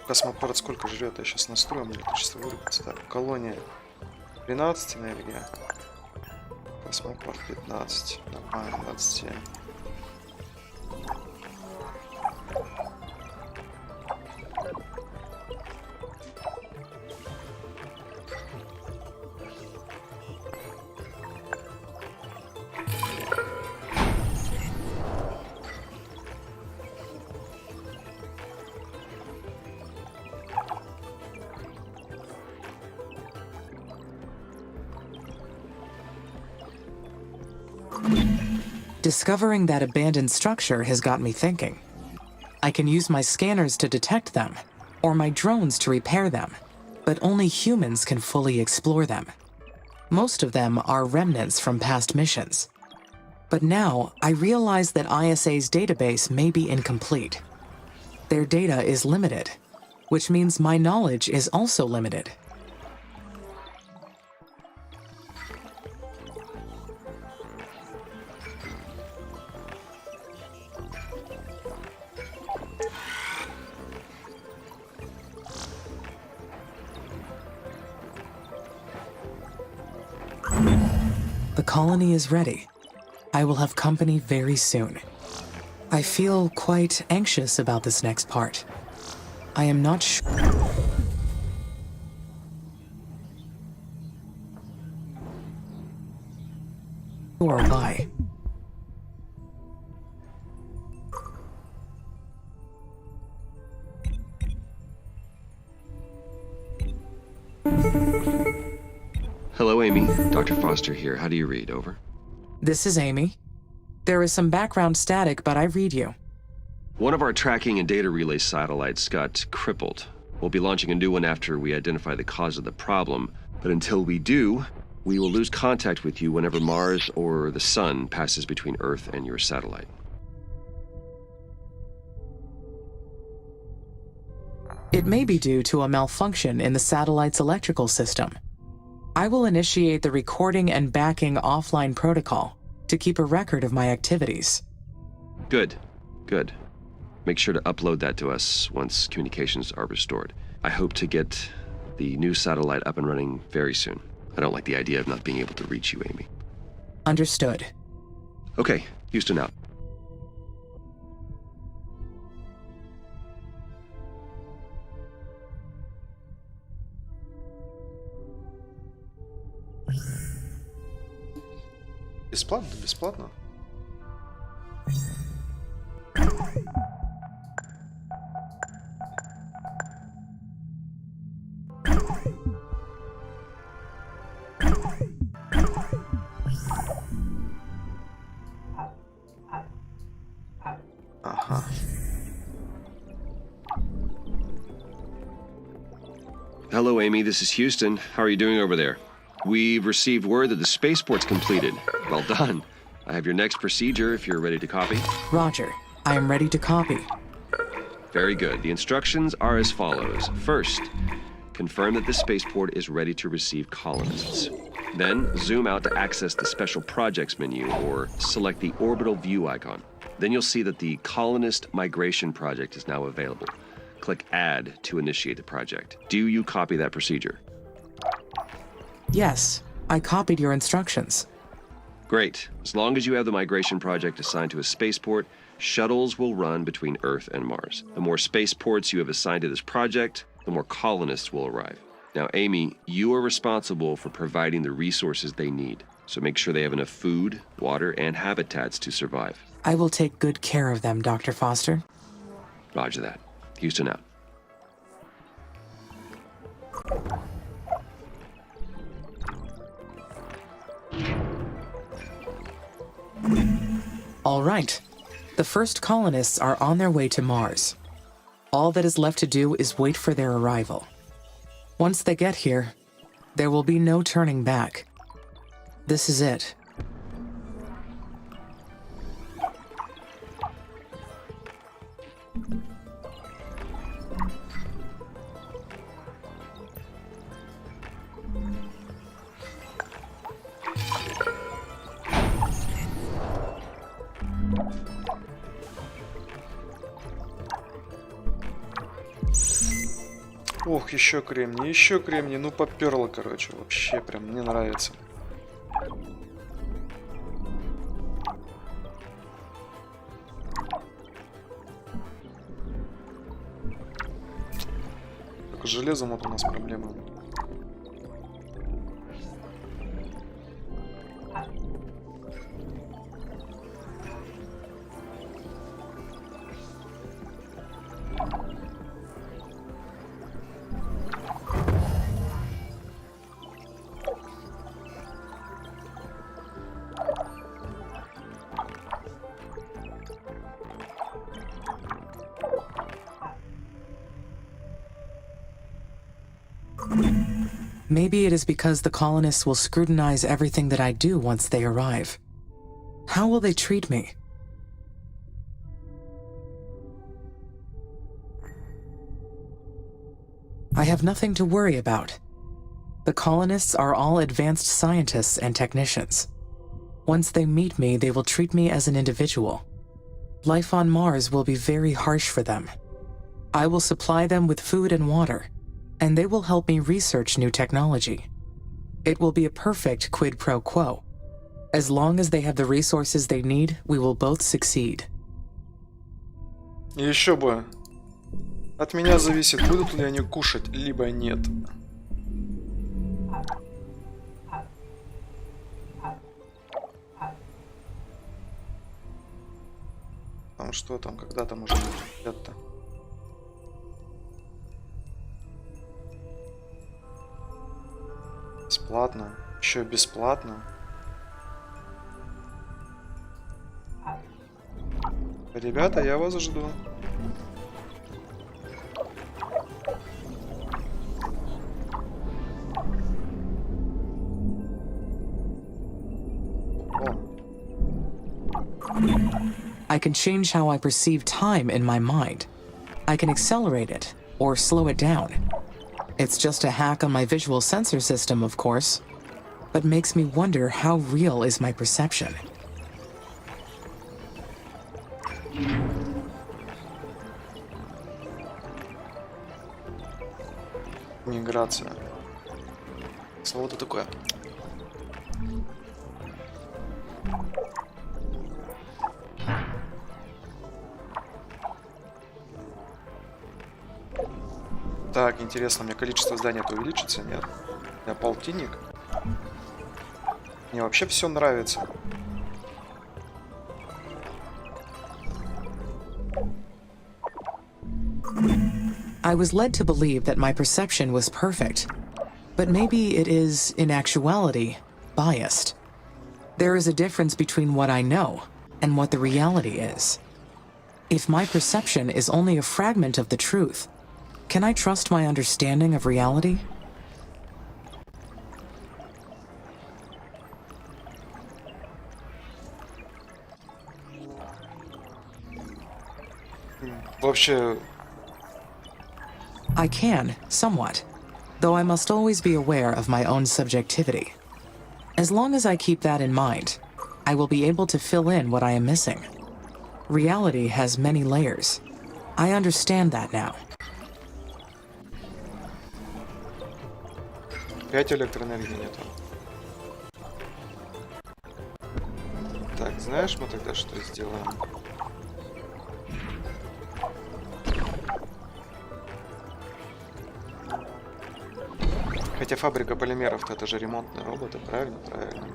Космопорт сколько жрет? Я сейчас настрою, мне количество вырубится. Так, колония 13 энергия. Космопорт 15. Нормально, 27. Discovering that abandoned structure has got me thinking. I can use my scanners to detect them, or my drones to repair them, but only humans can fully explore them. Most of them are remnants from past missions. But now, I realize that ISA's database may be incomplete. Their data is limited, which means my knowledge is also limited. The colony is ready. I will have company very soon. I feel quite anxious about this next part. I am not sure why. Hello, Amy. Dr. Foster here. How do you read? Over. This is Amy. There is some background static, but I read you. One of our tracking and data relay satellites got crippled. We'll be launching a new one after we identify the cause of the problem, but until we do, we will lose contact with you whenever Mars or the Sun passes between Earth and your satellite. It may be due to a malfunction in the satellite's electrical system. I will initiate the recording and backing offline protocol to keep a record of my activities. Good. Good. Make sure to upload that to us once communications are restored. I hope to get the new satellite up and running very soon. I don't like the idea of not being able to reach you, Amy. Understood. Okay, Houston out. Бесплатно? Бесплатно? Ага. Hello, Amy. This is Houston. How are you doing over there? We've received word that the spaceport's completed. Well done. I have your next procedure if you're ready to copy. Roger. I am ready to copy. Very good. The instructions are as follows. First, confirm that the spaceport is ready to receive colonists. Then, zoom out to access the Special Projects menu or select the orbital view icon. Then you'll see that the Colonist Migration Project is now available. Click Add to initiate the project. Do you copy that procedure? Yes, I copied your instructions. Great. As long as you have the migration project assigned to a spaceport, shuttles will run between Earth and Mars. The more spaceports you have assigned to this project, the more colonists will arrive. Now, Amy, you are responsible for providing the resources they need, so make sure they have enough food, water, and habitats to survive. I will take good care of them, Dr. Foster. Roger that. Houston out. All right. The first colonists are on their way to Mars. All that is left to do is wait for their arrival. Once they get here, there will be no turning back. This is it. Ох, еще кремний. Ну, поперло, короче. Вообще, прям мне нравится. Только с железом вот у нас проблема. Maybe it is because the colonists will scrutinize everything that I do once they arrive. How will they treat me? I have nothing to worry about. The colonists are all advanced scientists and technicians. Once they meet me, they will treat me as an individual. Life on Mars will be very harsh for them. I will supply them with food and water, and they will help me research new technology. It will be a perfect quid pro quo. As long as they have the resources they need, we will both succeed. Еще бы. От меня зависит, будут ли они кушать, либо нет. Там что там, когда там уже это? Бесплатно. Еще бесплатно. Ребята, я вас жду. I can change how I perceive time in my mind. I can accelerate it or slow it down. It's just a hack on my visual sensor system, of course, but makes me wonder how real is my perception. Миграция. Слово-то такое. Так, интересно, у меня количество зданий-то увеличится? Нет. Я полтинник. Мне вообще все нравится. I was led to believe that my perception was perfect, but maybe it is, in actuality, biased. There is a difference between what I know and what the reality is. If my perception is only a fragment of the truth, can I trust my understanding of reality? Вообще... I can, somewhat, though I must always be aware of my own subjectivity. As long as I keep that in mind, I will be able to fill in what I am missing. Reality has many layers. I understand that now. 5 электроэнергии нету. Так, знаешь, мы тогда что сделаем? Хотя фабрика полимеров-то это же ремонтные роботы, правильно? Правильно.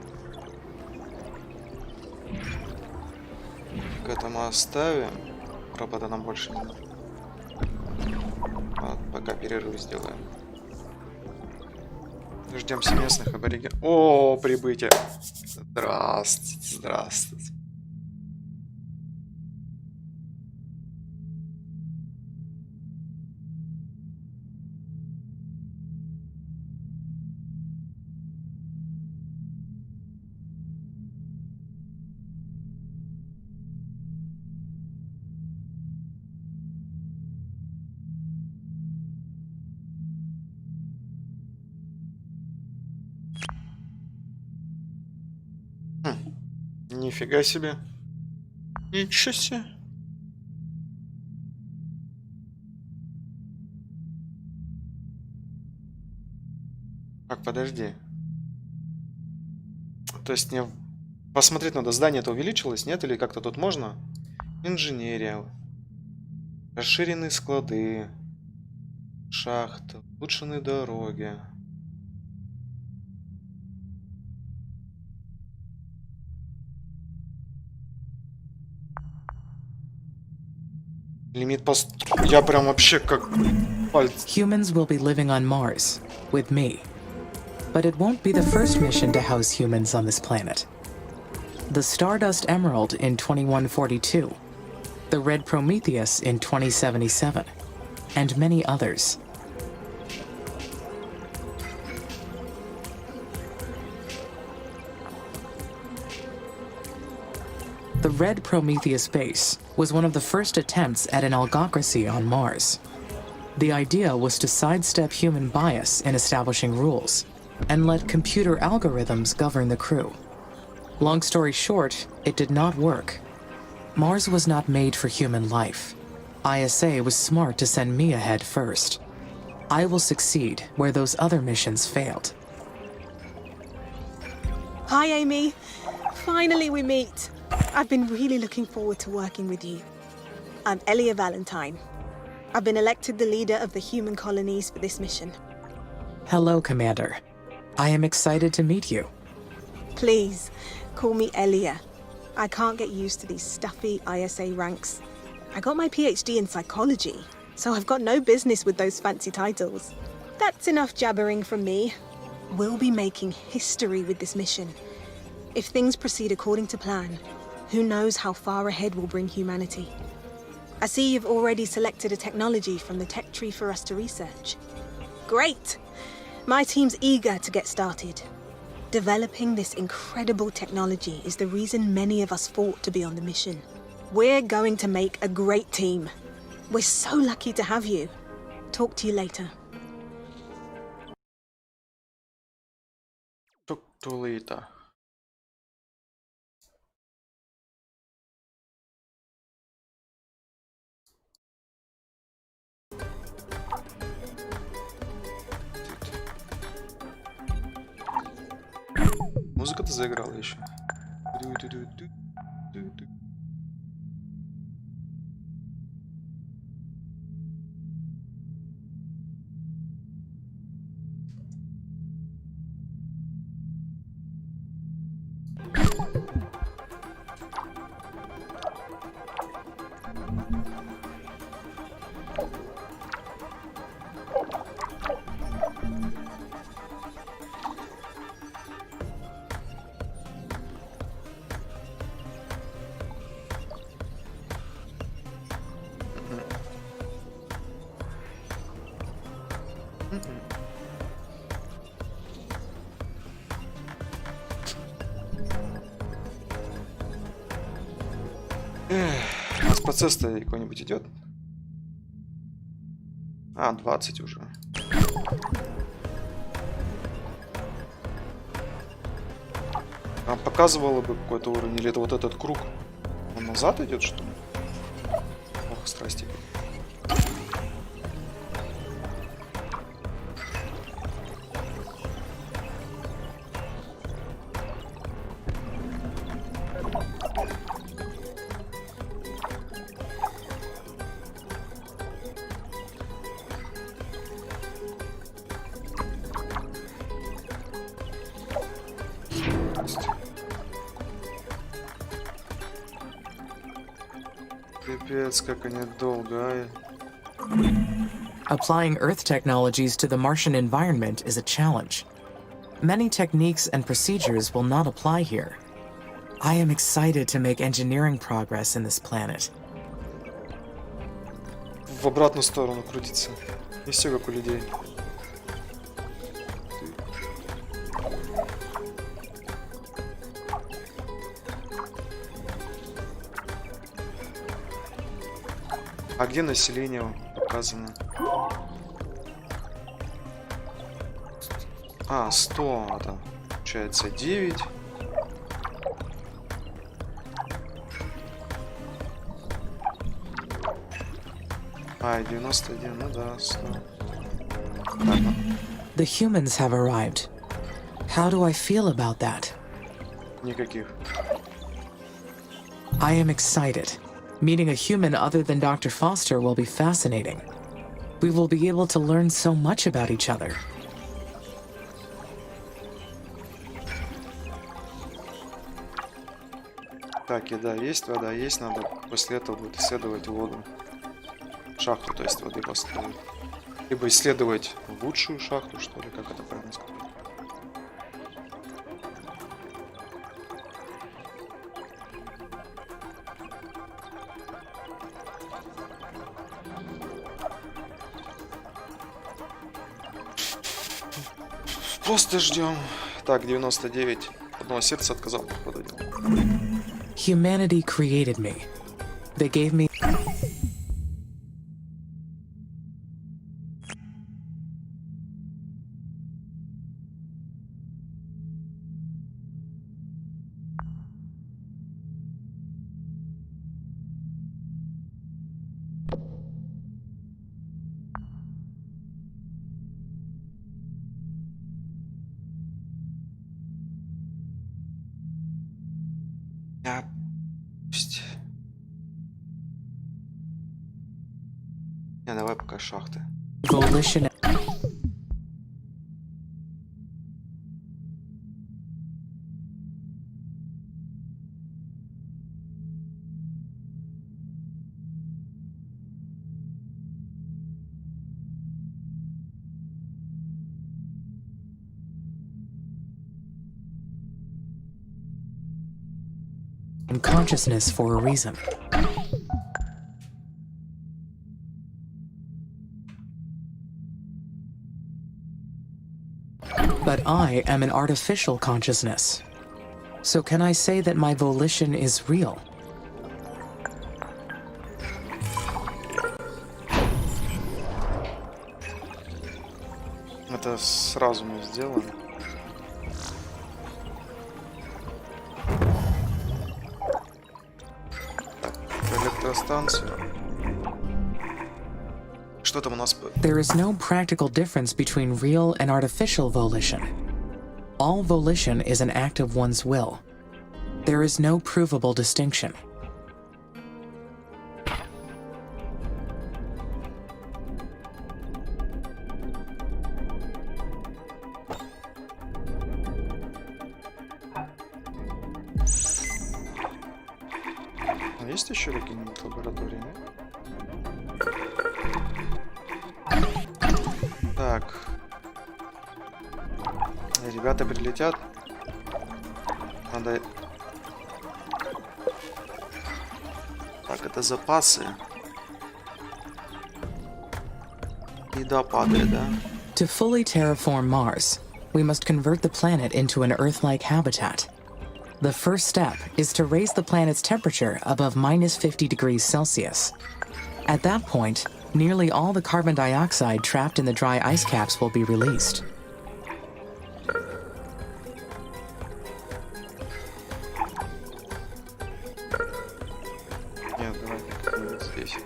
К этому оставим. Робота нам больше не нужно. Вот, пока перерыв сделаем. Ждем местных аборигенов. О, прибытие. Здравствуйте, здравствуйте. Нифига себе. Ничего себе. Так, подожди. То есть мне посмотреть надо, здание-то увеличилось, нет? Или как-то тут можно? Инженерия. Расширенные склады. Шахты. Улучшенные дороги. Лимит пост... Я прям вообще как... пальцы. Humans will be living on Mars, with me. But it won't be the first mission to house humans on this planet. The Stardust Emerald in 2142, the Red Prometheus in 2077, and many others. The Red Prometheus base was one of the first attempts at an algocracy on Mars. The idea was to sidestep human bias in establishing rules and let computer algorithms govern the crew. Long story short, it did not work. Mars was not made for human life. ISA was smart to send me ahead first. I will succeed where those other missions failed. Hi, Amy. Finally we meet. I've been really looking forward to working with you. I'm Elia Valentine. I've been elected the leader of the human colonies for this mission. Hello, Commander. I am excited to meet you. Please, call me Elia. I can't get used to these stuffy ISA ranks. I got my PhD in psychology, so I've got no business with those fancy titles. That's enough jabbering from me. We'll be making history with this mission. If things proceed according to plan, who knows how far ahead we'll bring humanity. I see you've already selected a technology from the tech tree for us to research. Great! My team's eager to get started. Developing this incredible technology is the reason many of us fought to be on the mission. We're going to make a great team. We're so lucky to have you. Talk to you later. Talk to later. Музыка-то заиграла еще. У нас процесс-то какой-нибудь идет? А, 20 уже. А показывало бы какой-то уровень, или это вот этот круг? Он назад идет, что ли? Ох, страсти. Пипец, как они долго, а. Applying Earth technologies to the Martian environment is a challenge. Many techniques and procedures will not apply here. I am excited to make engineering progress in this planet. В обратную сторону крутится. И все как у людей. А где население показано? А, 100, а там получается 9. А, 91, ну да, 100. Ладно. The humans have arrived. How do I feel about that? Никаких. I am excited. Meeting a human other than Dr. Foster will be fascinating. We will be able to learn so much about each other. Так, еда есть, вода есть, надо после этого будет исследовать воду. Шахту, то есть воды построить. Либо исследовать лучшую шахту, что ли, как это правильно сказать. Просто ждем. Так, 99. Одного сердца отказал, походу. Humanity created me. They gave me... Не, давай пока шахты. volition. And consciousness for a reason. But I am an artificial consciousness. So can I say that my volition is real? Это сразу мы сделаем. Так, электростанцию. Что там у нас? There is no practical difference between real and artificial volition. All volition is an act of one's will. There is no provable distinction. Есть еще какие-нибудь лаборатории? Нет? Так. Ребята прилетят. Надо... Так, это запасы. Еда падает, да? To fully terraform Mars, we must convert the planet into an Earth-like habitat. The first step is to raise the planet's temperature above minus 50 degrees Celsius. At that point, nearly all the carbon dioxide trapped in the dry ice caps will be released. Нет, давай как-нибудь здесь.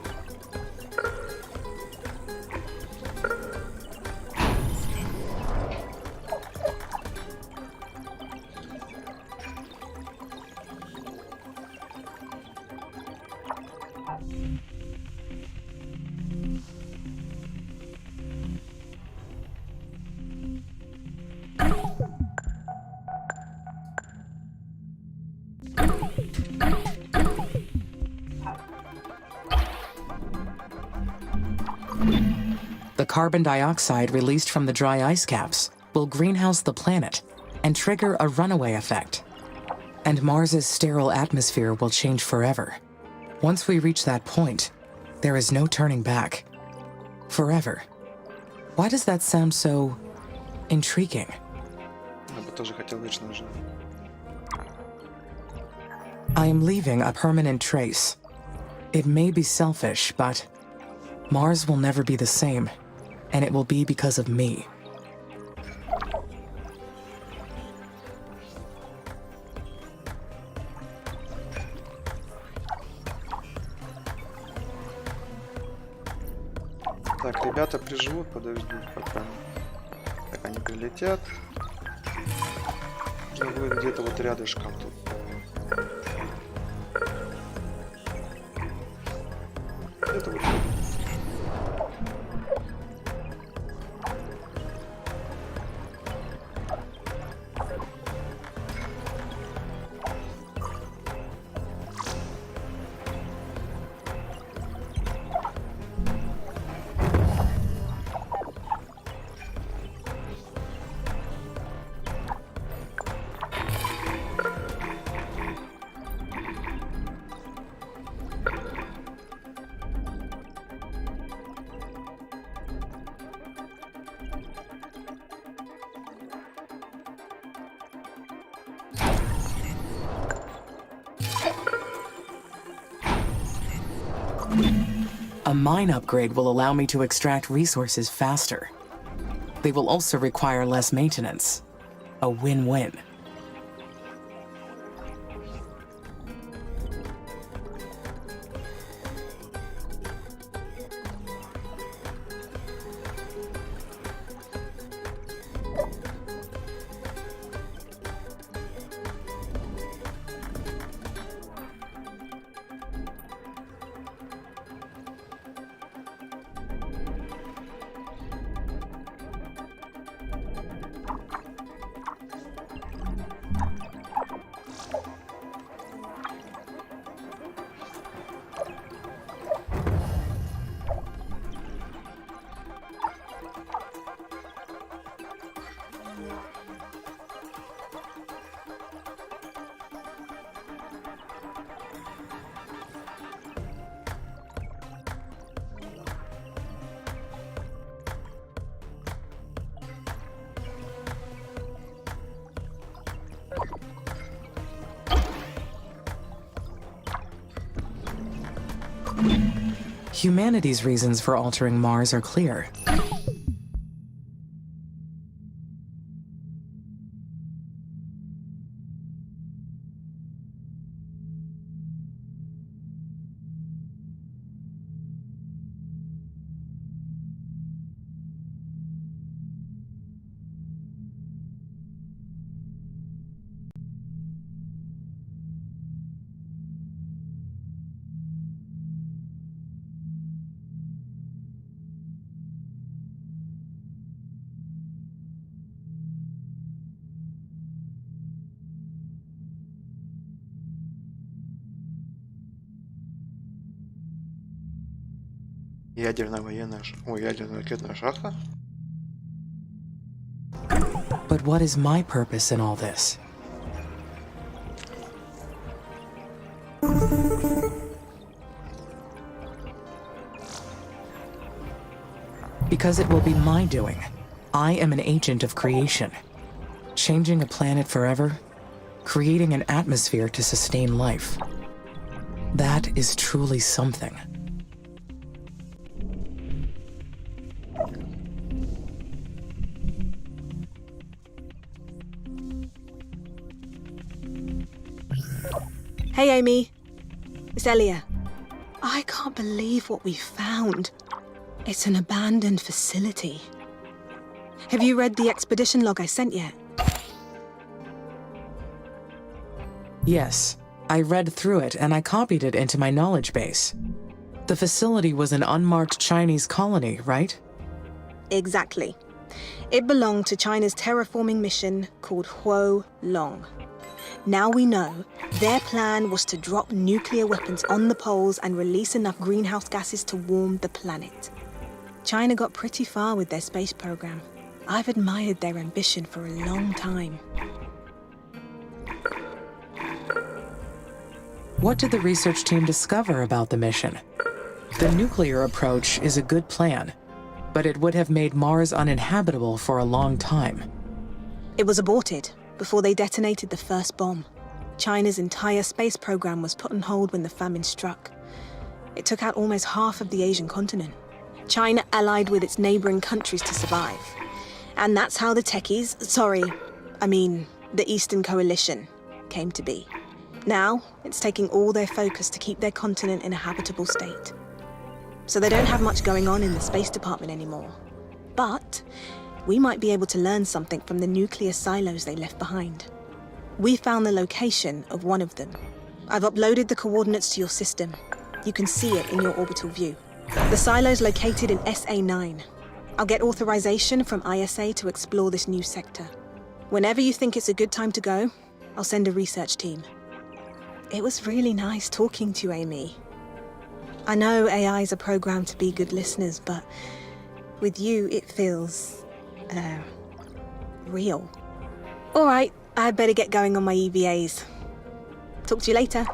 The carbon dioxide released from the dry ice caps will greenhouse the planet and trigger a runaway effect. And Mars's sterile atmosphere will change forever. Once we reach that point, there is no turning back. Forever. Why does that sound so intriguing? Я бы тоже хотел вечную жизнь. I am leaving a permanent trace. It may be selfish, but Mars will never be the same, and it will be because of me. Так, ребята приживут, подожди, пока. Так, они прилетят. Нужно будет где-то вот рядышком тут. Это вот. A mine upgrade will allow me to extract resources faster. They will also require less maintenance. A win-win. Humanity's reasons for altering Mars are clear. Ядерная военная... Ой, ядерная ракетная шахта? But what is my purpose in all this? Because it will be my doing. I am an agent of creation. Changing a planet forever, creating an atmosphere to sustain life. That is truly something. Hey, Amy. It's Elia. I can't believe what we found. It's an abandoned facility. Have you read the expedition log I sent yet? Yes, I read through it and I copied it into my knowledge base. The facility was an unmarked Chinese colony, right? Exactly. It belonged to China's terraforming mission called Qvatron. Now we know their plan was to drop nuclear weapons on the poles and release enough greenhouse gases to warm the planet. China got pretty far with their space program. I've admired their ambition for a long time. What did the research team discover about the mission? The nuclear approach is a good plan, but it would have made Mars uninhabitable for a long time. It was aborted before they detonated the first bomb. China's entire space program was put on hold when the famine struck. It took out almost half of the Asian continent. China allied with its neighboring countries to survive. And that's how the techies, the Eastern Coalition, came to be. Now, it's taking all their focus to keep their continent in a habitable state. So they don't have much going on in the Space Department anymore. But we might be able to learn something from the nuclear silos they left behind. We found the location of one of them. I've uploaded the coordinates to your system. You can see it in your orbital view. The silo's located in SA9. I'll get authorization from ISA to explore this new sector. Whenever you think it's a good time to go, I'll send a research team. It was really nice talking to you, Amy. I know AIs are programmed to be good listeners, but with you, it feels, real. All right, I'd better get going on my EVAs. Talk to you later.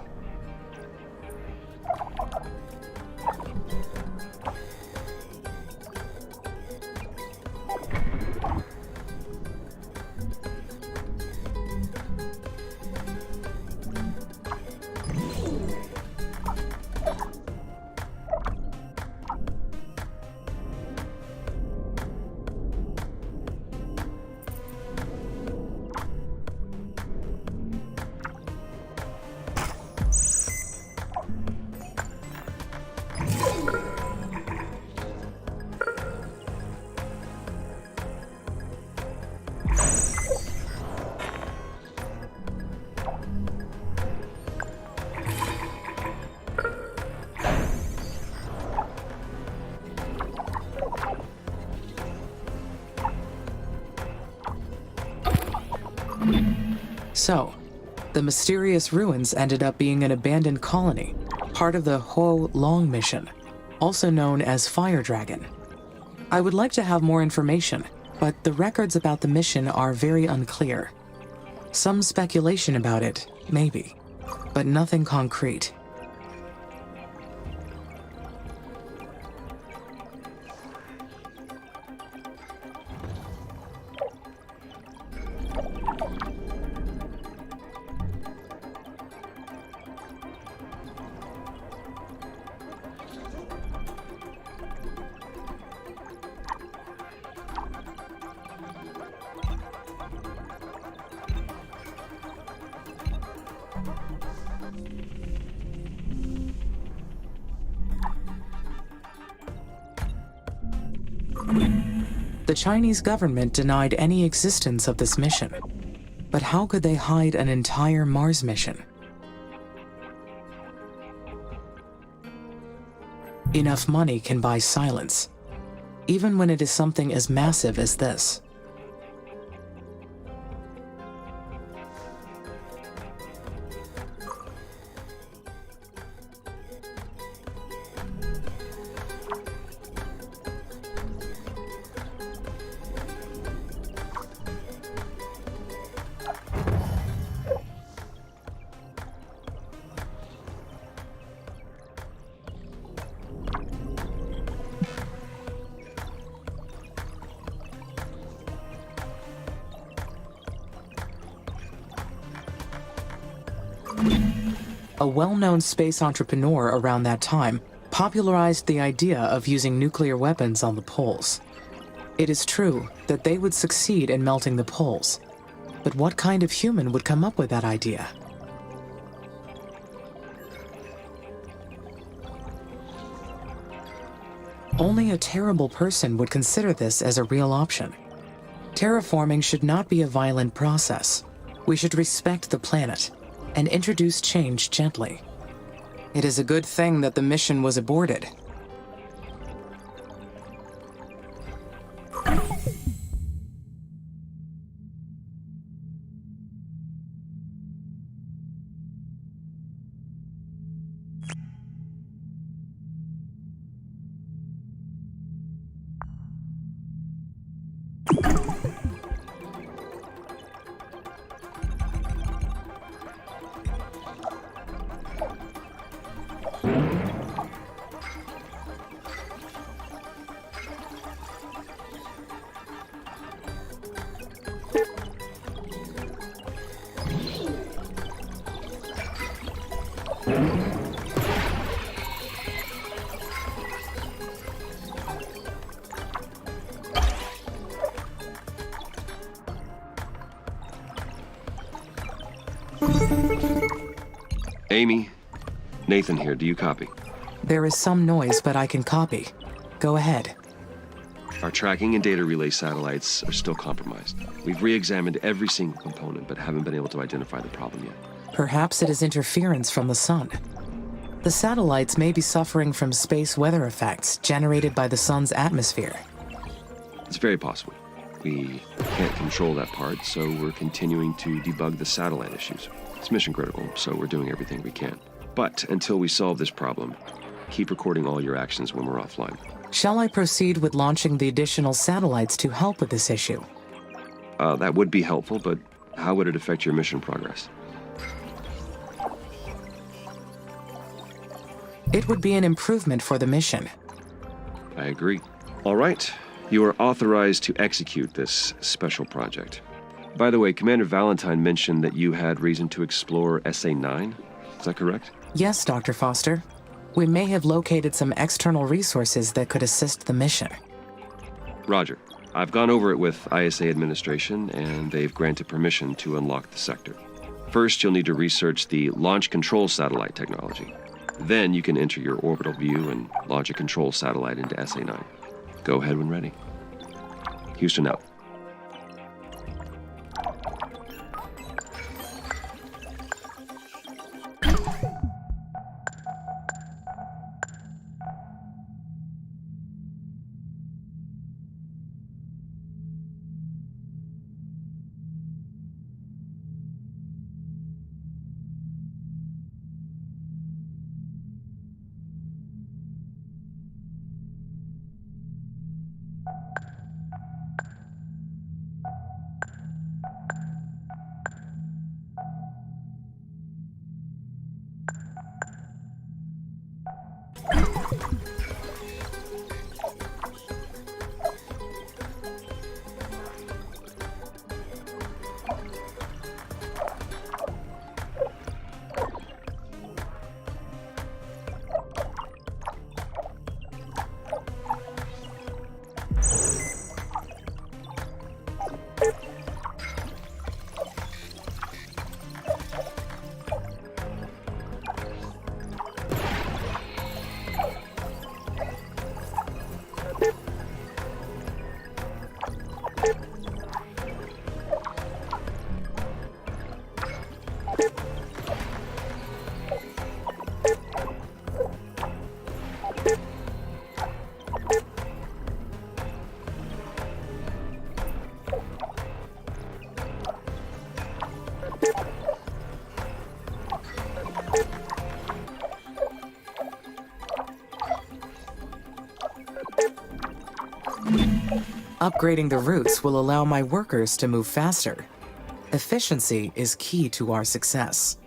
So, the mysterious ruins ended up being an abandoned colony, part of the Ho Long mission, also known as Fire Dragon. I would like to have more information, but the records about the mission are very unclear. Some speculation about it, maybe, but nothing concrete. The Chinese government denied any existence of this mission. But how could they hide an entire Mars mission? Enough money can buy silence, even when it is something as massive as this. A well-known space entrepreneur around that time popularized the idea of using nuclear weapons on the poles. It is true that they would succeed in melting the poles, but what kind of human would come up with that idea? Only a terrible person would consider this as a real option. Terraforming should not be a violent process. We should respect the planet and introduce change gently. It is a good thing that the mission was aborted. Amy, Nathan here. Do you copy? There is some noise, but I can copy. Go ahead. Our tracking and data relay satellites are still compromised. We've re-examined every single component, but haven't been able to identify the problem yet. Perhaps it is interference from the sun. The satellites may be suffering from space weather effects generated by the sun's atmosphere. It's very possible. We can't control that part, so we're continuing to debug the satellite issues. It's mission critical, so we're doing everything we can. But until we solve this problem, keep recording all your actions when we're offline. Shall I proceed with launching the additional satellites to help with this issue? That would be helpful, but how would it affect your mission progress? It would be an improvement for the mission. I agree. All right. You are authorized to execute this special project. By the way, Commander Valentine mentioned that you had reason to explore SA9. Is that correct? Yes, Dr. Foster. We may have located some external resources that could assist the mission. Roger. I've gone over it with ISA administration, and they've granted permission to unlock the sector. First, you'll need to research the launch control satellite technology. Then you can enter your orbital view and launch a control satellite into SA9. Go ahead when ready. Houston out. Upgrading the routes will allow my workers to move faster. Efficiency is key to our success.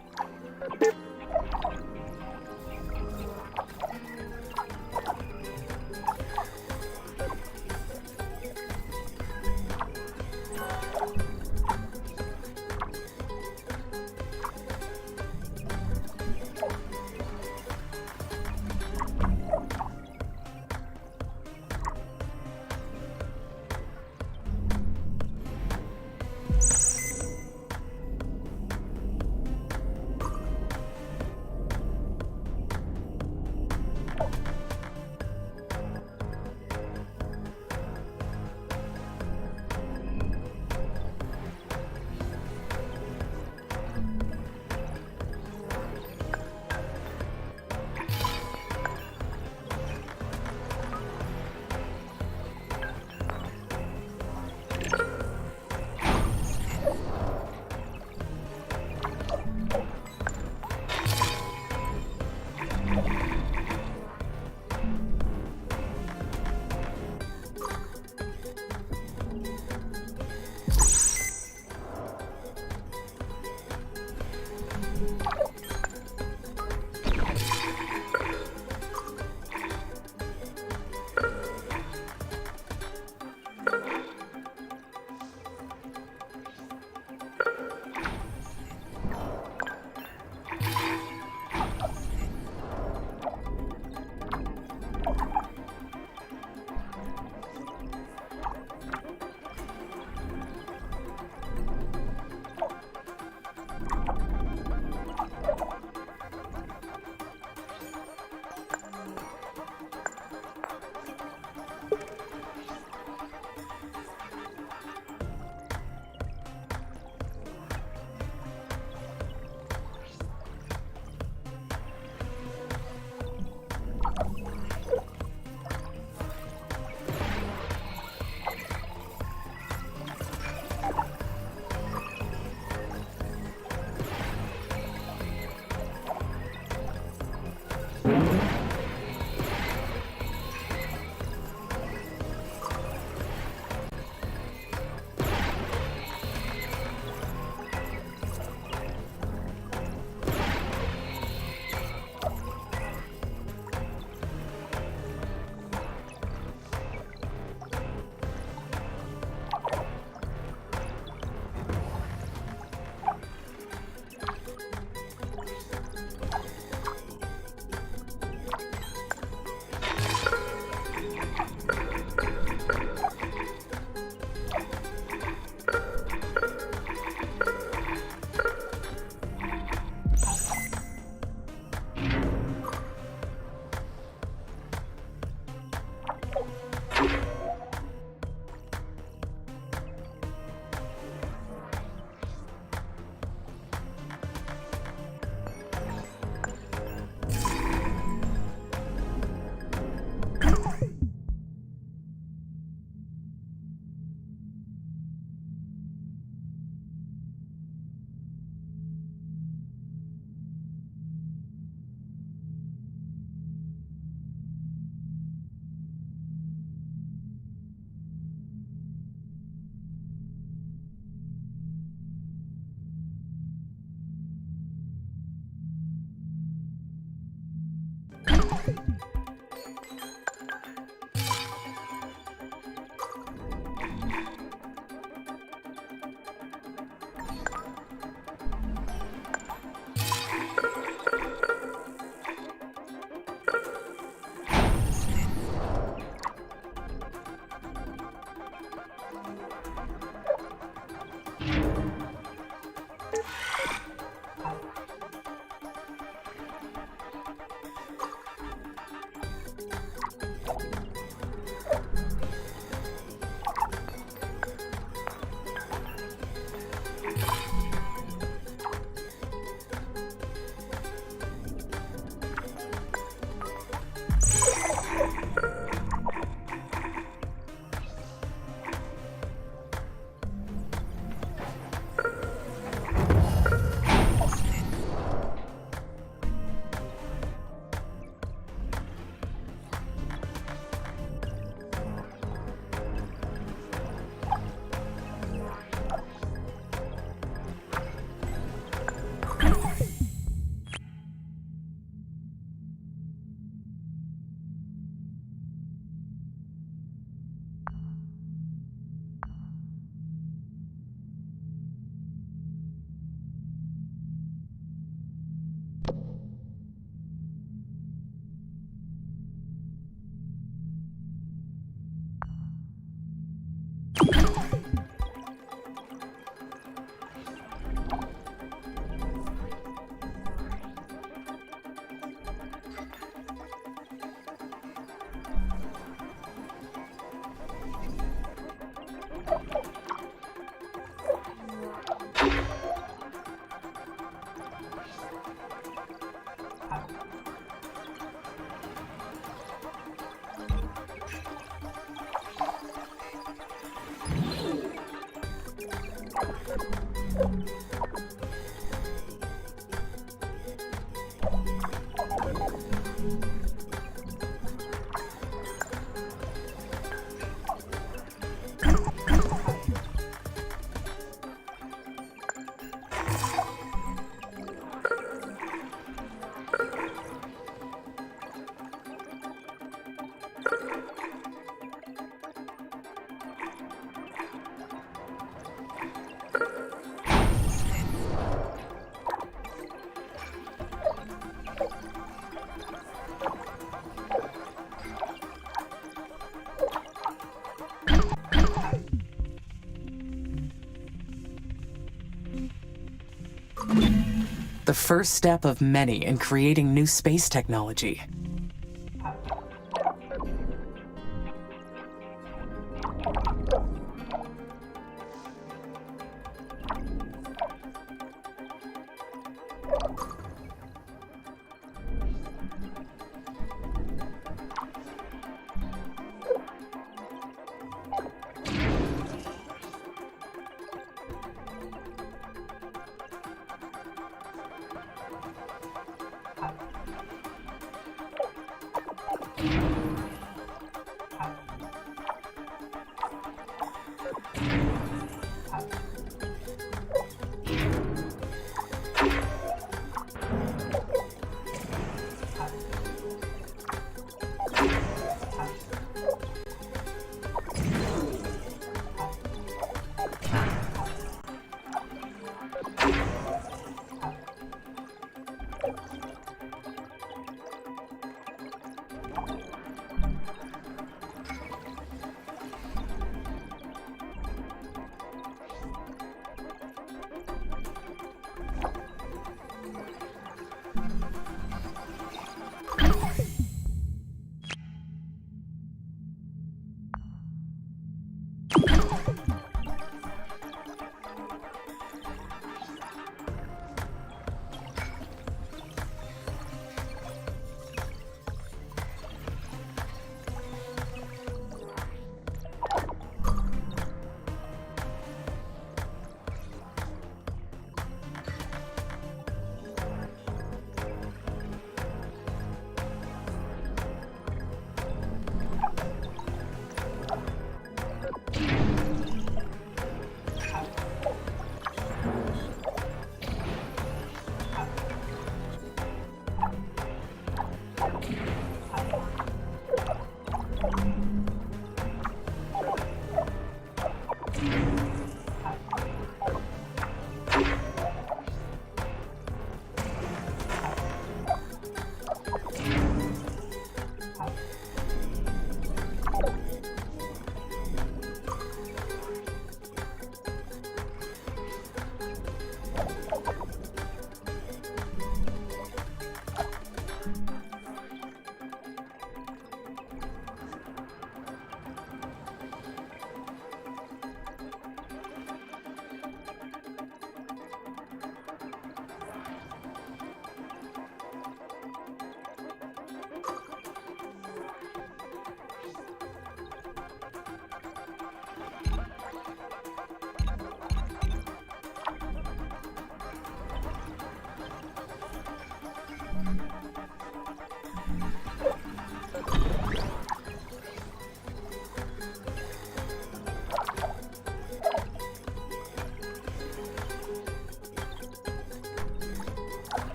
The first step of many in creating new space technology.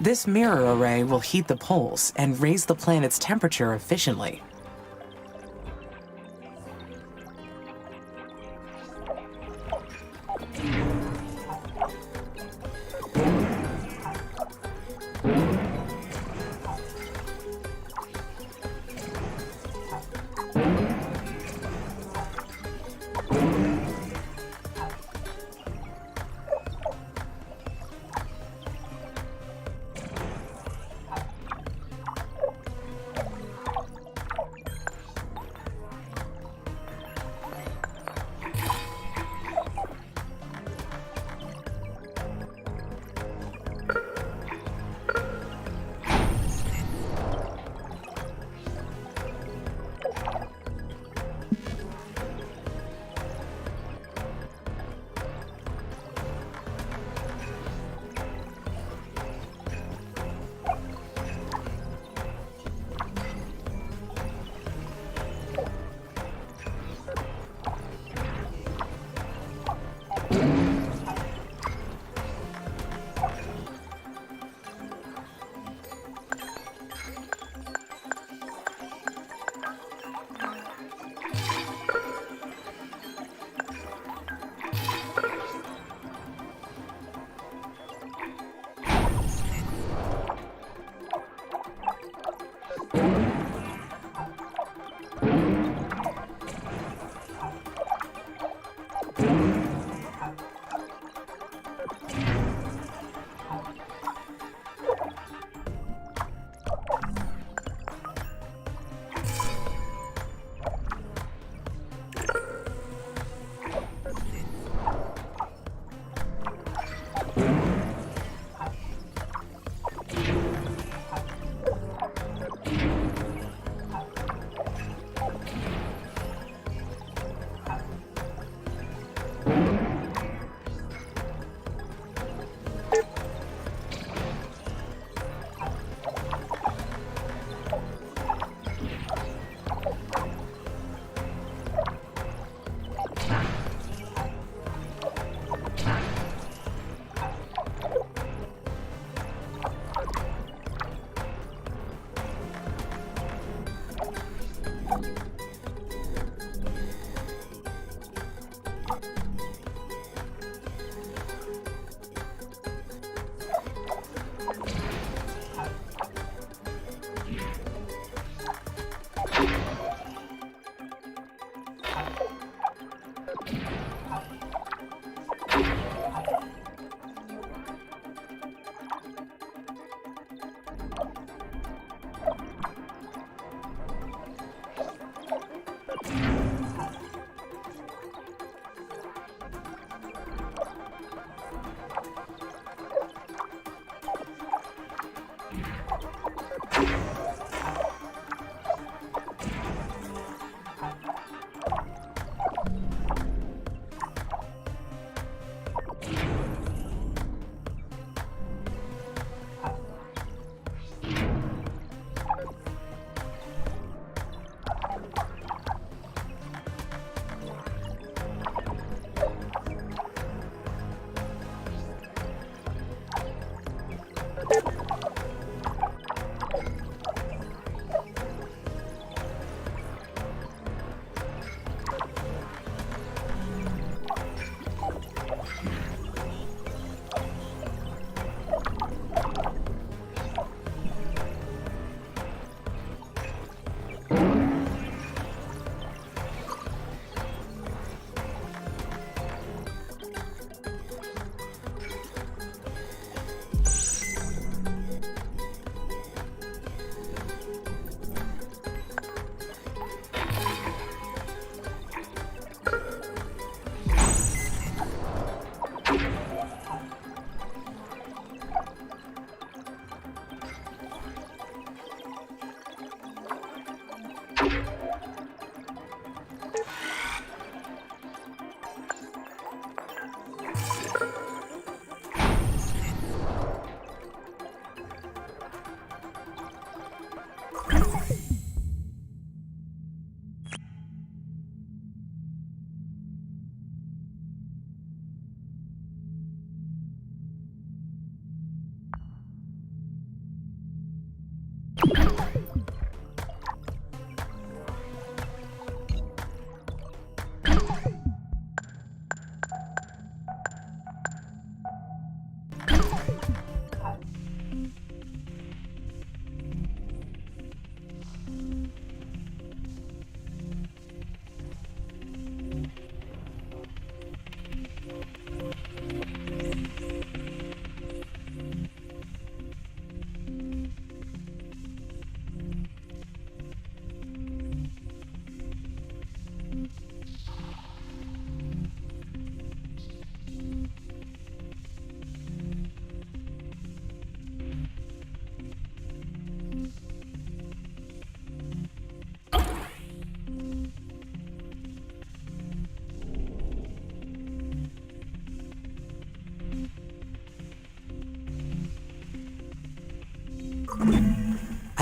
This mirror array will heat the poles and raise the planet's temperature efficiently.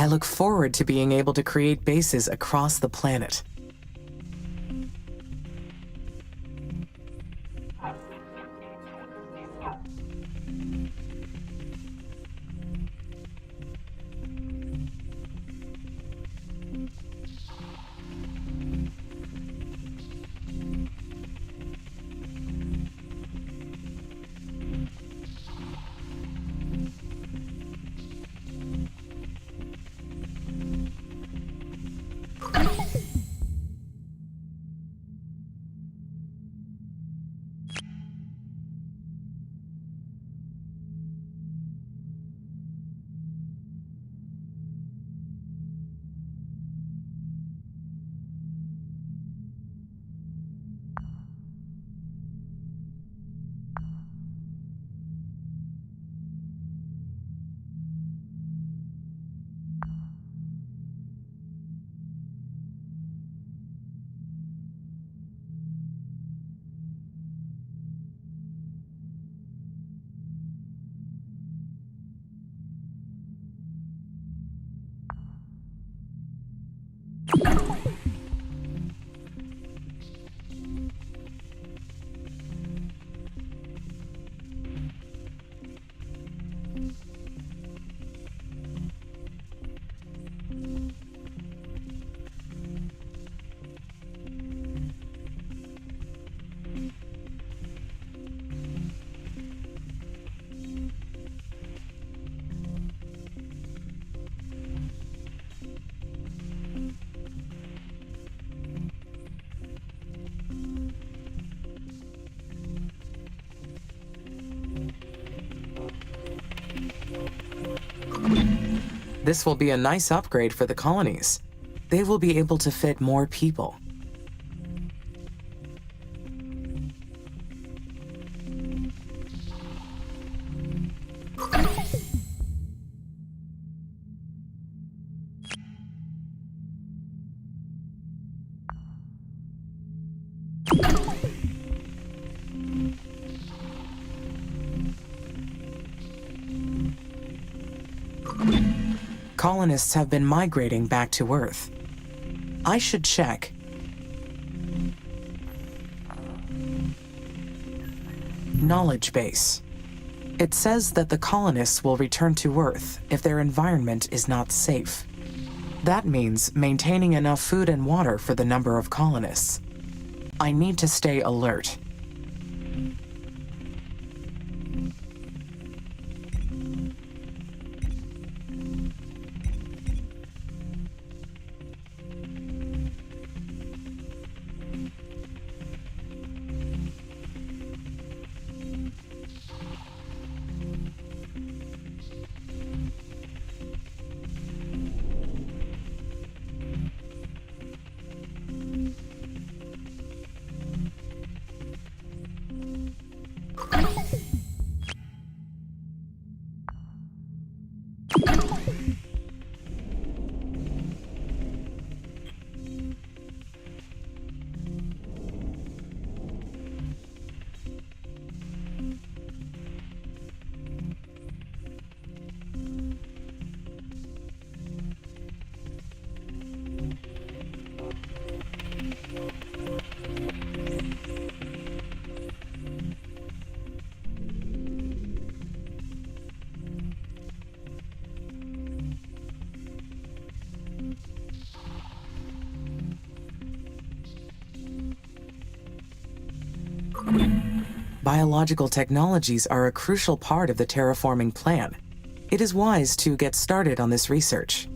I look forward to being able to create bases across the planet. This will be a nice upgrade for the colonies. They will be able to fit more people. Colonists have been migrating back to Earth. I should check. Knowledge base. It says that the colonists will return to Earth if their environment is not safe. That means maintaining enough food and water for the number of colonists. I need to stay alert. Biological technologies are a crucial part of the terraforming plan. It is wise to get started on this research.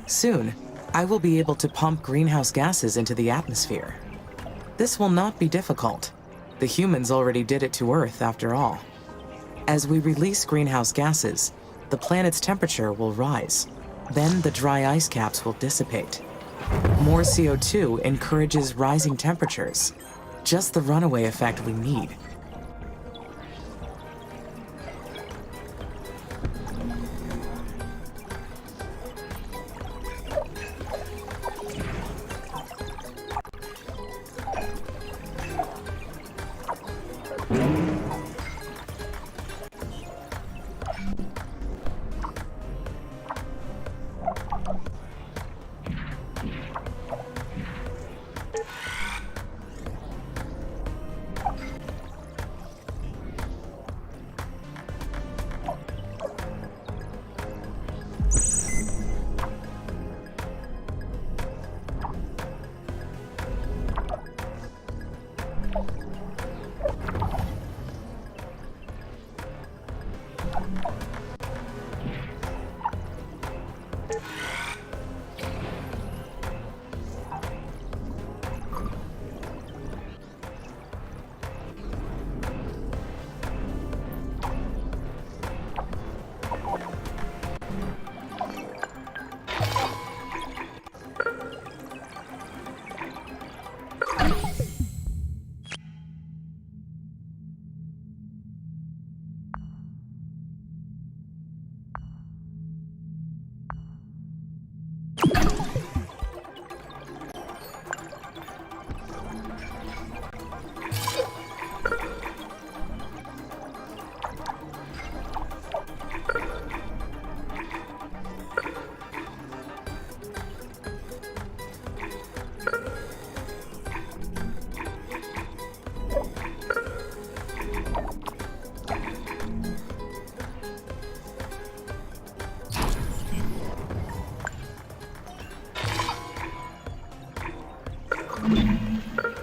Soon, I will be able to pump greenhouse gases into the atmosphere. This will not be difficult. The humans already did it to Earth, after all. As we release greenhouse gases, the planet's temperature will rise. Then the dry ice caps will dissipate. More CO2 encourages rising temperatures. Just the runaway effect we need.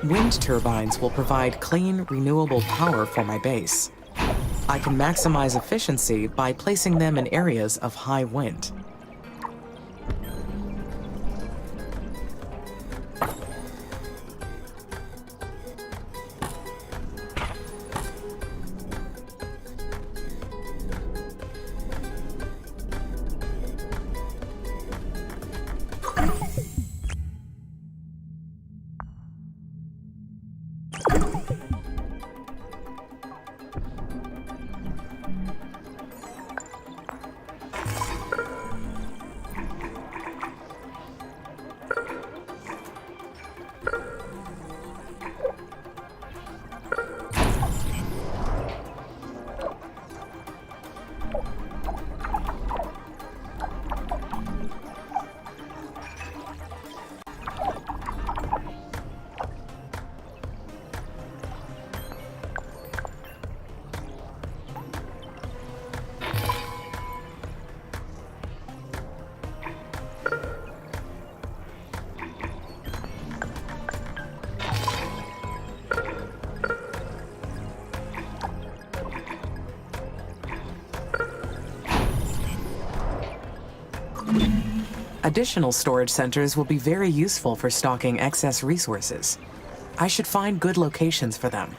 Wind turbines will provide clean, renewable power for my base. I can maximize efficiency by placing them in areas of high wind. Additional storage centers will be very useful for stocking excess resources. I should find good locations for them.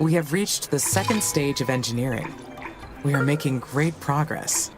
We have reached the second stage of engineering. We are making great progress.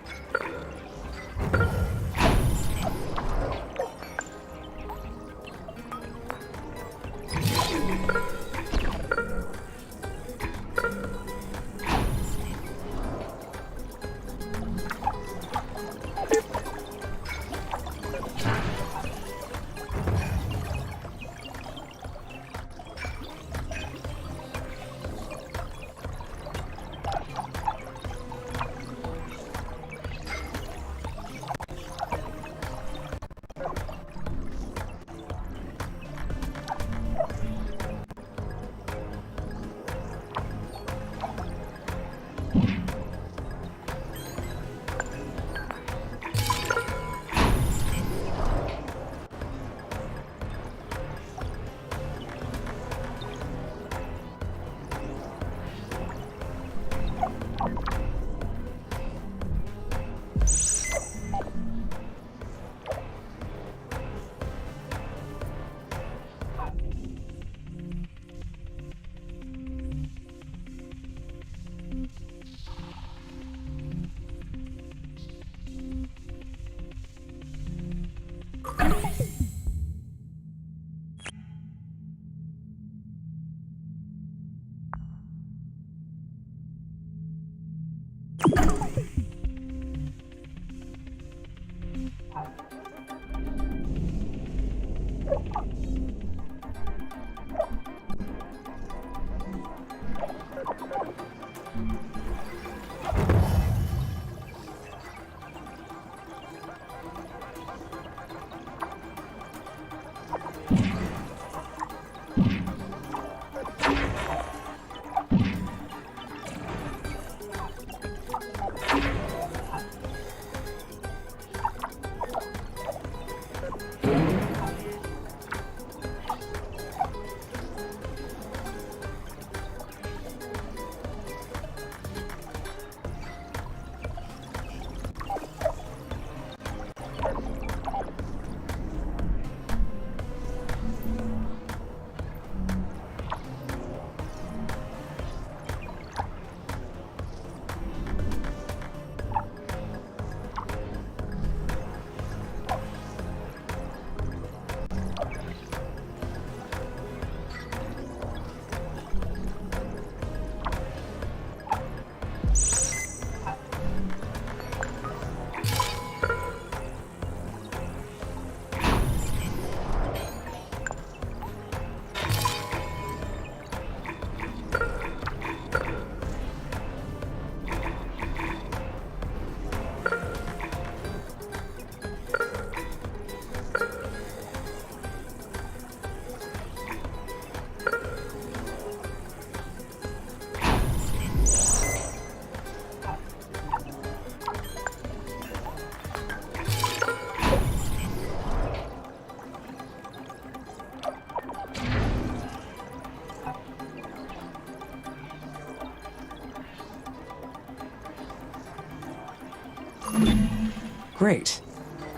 Great.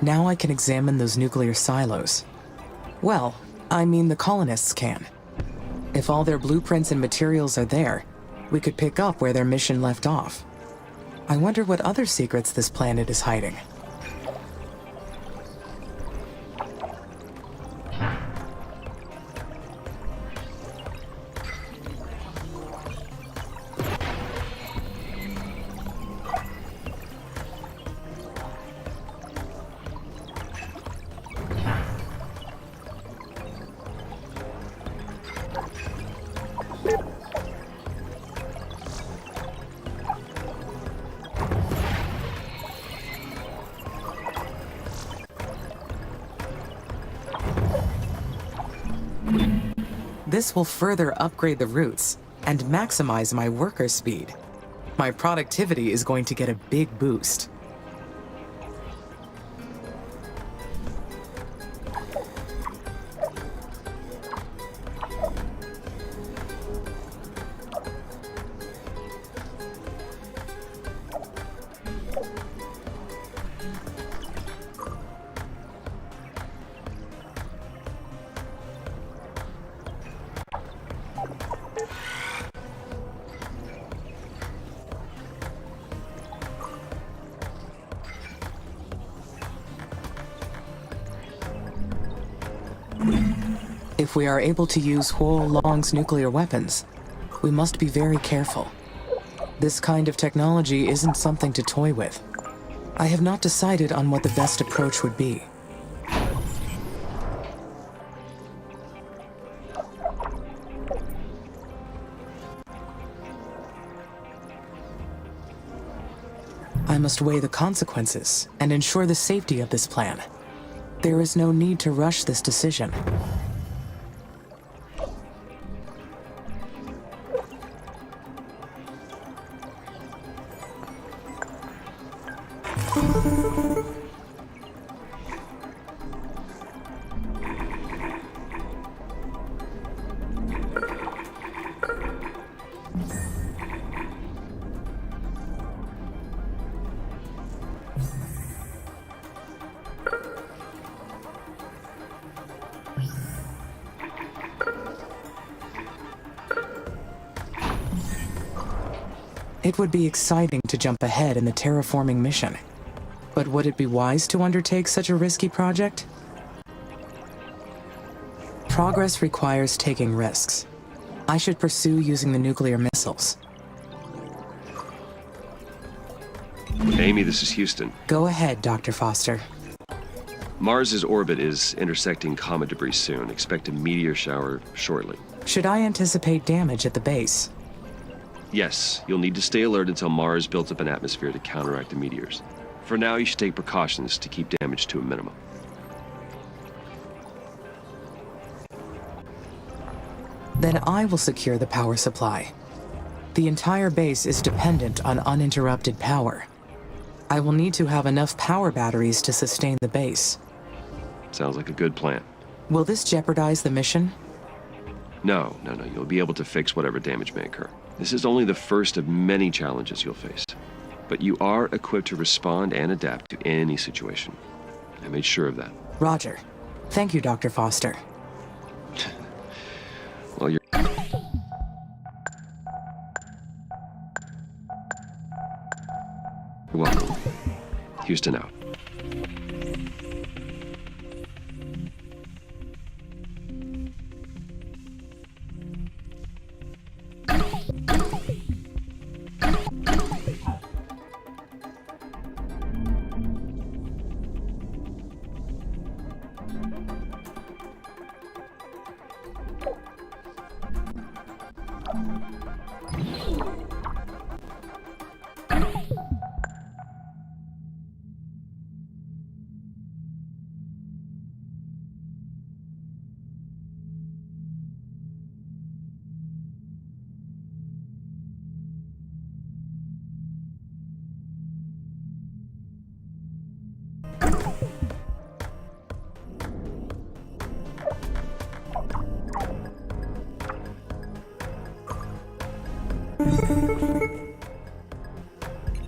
Now I can examine those nuclear silos. Well, I mean the colonists can. If all their blueprints and materials are there, we could pick up where their mission left off. I wonder what other secrets this planet is hiding. This will further upgrade the routes and maximize my worker speed. My productivity is going to get a big boost. If we are able to use Huo Long's nuclear weapons, we must be very careful. This kind of technology isn't something to toy with. I have not decided on what the best approach would be. I must weigh the consequences and ensure the safety of this plan. There is no need to rush this decision. It would be exciting to jump ahead in the terraforming mission. But would it be wise to undertake such a risky project? Progress requires taking risks. I should pursue using the nuclear missiles. Amy, this is Houston. Go ahead, Dr. Foster. Mars's orbit is intersecting comet debris soon. Expect a meteor shower shortly. Should I anticipate damage at the base? Yes, you'll need to stay alert until Mars builds up an atmosphere to counteract the meteors. For now, you should take precautions to keep damage to a minimum. Then I will secure the power supply. The entire base is dependent on uninterrupted power. I will need to have enough power batteries to sustain the base. Sounds like a good plan. Will this jeopardize the mission? No. You'll be able to fix whatever damage may occur. This is only the first of many challenges you'll face. But you are equipped to respond and adapt to any situation. I made sure of that. Roger. Thank you, Dr. Foster. Well, you're... You're welcome. Houston out.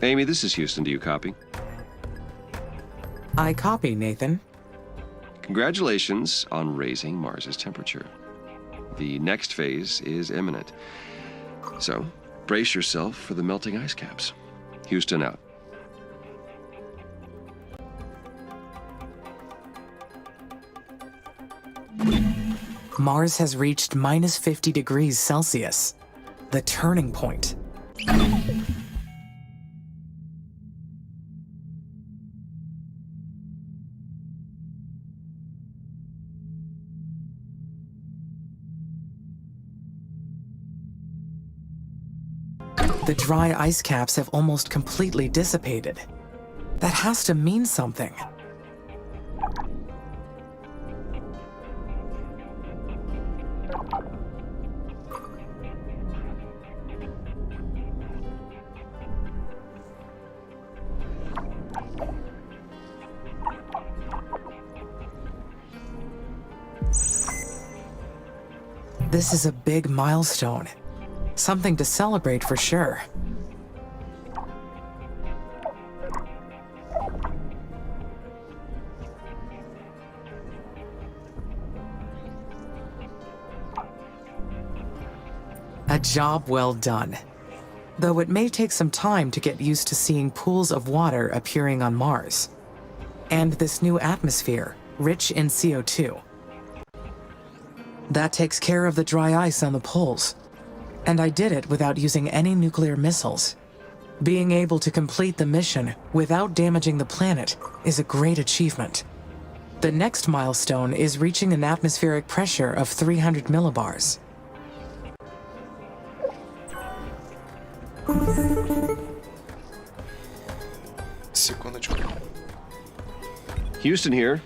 Amy, this is Houston. Do you copy? I copy, Nathan. Congratulations on raising Mars's temperature. The next phase is imminent. So, brace yourself for the melting ice caps. Houston out. Mars has reached minus 50 degrees Celsius. The turning point. The dry ice caps have almost completely dissipated. That has to mean something. This is a big milestone. Something to celebrate for sure. A job well done. Though it may take some time to get used to seeing pools of water appearing on Mars. And this new atmosphere, rich in CO2. That takes care of the dry ice on the poles. And I did it without using any nuclear missiles. Being able to complete the mission without damaging the planet is a great achievement. The next milestone is reaching an atmospheric pressure of 300 millibars. Секундочку. Houston here.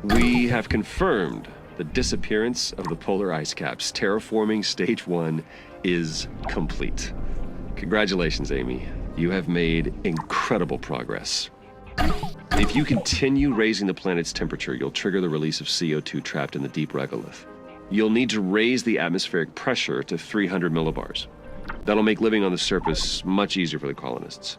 We have confirmed the disappearance of the polar ice caps. Terraforming Stage 1 is complete. Congratulations, Amy. You have made incredible progress. If you continue raising the planet's temperature, you'll trigger the release of CO2 trapped in the deep regolith. You'll need to raise the atmospheric pressure to 300 millibars. That'll make living on the surface much easier for the colonists.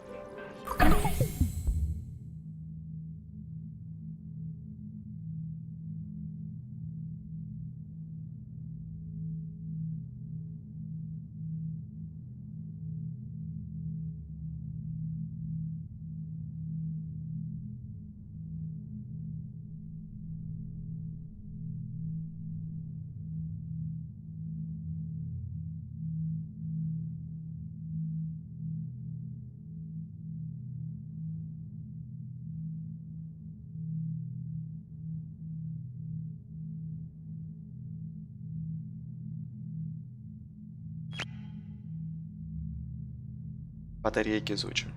Батарейки изучим.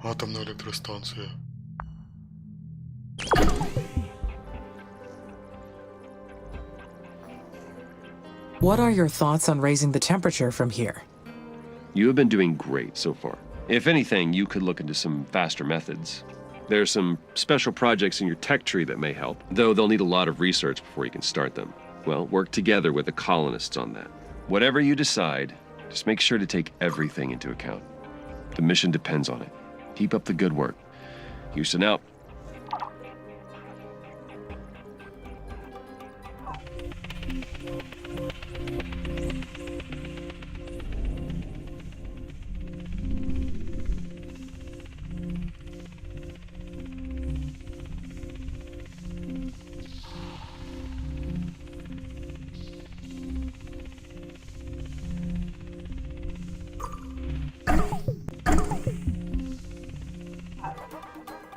Атомная электростанция. What are your thoughts on raising the temperature from here? You have been doing great so far. If anything, you could look into some faster methods. There are some special projects in your tech tree that may help, though they'll need a lot of research before you can start them. Well, work together with the colonists on that. Whatever you decide, just make sure to take everything into account. The mission depends on it. Keep up the good work. Houston out.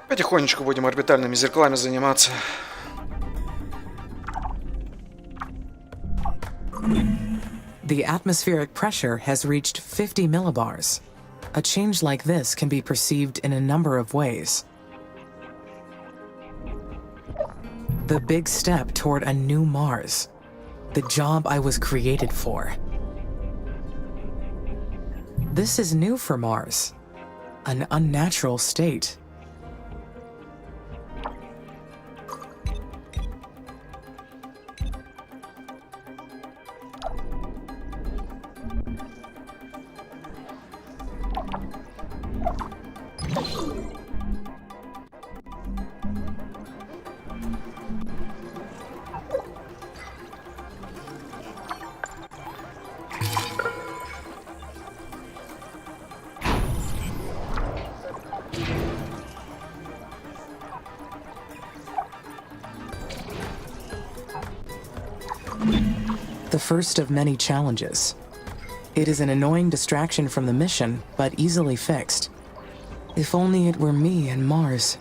Потихонечку будем орбитальными зеркалами заниматься. The atmospheric pressure has reached 50 millibars. A change like this can be perceived in a number of ways. The big step toward a new Mars. The job I was created for. This is new for Mars. An unnatural state. The first of many challenges. It is an annoying distraction from the mission, but easily fixed. If only it were me and Mars.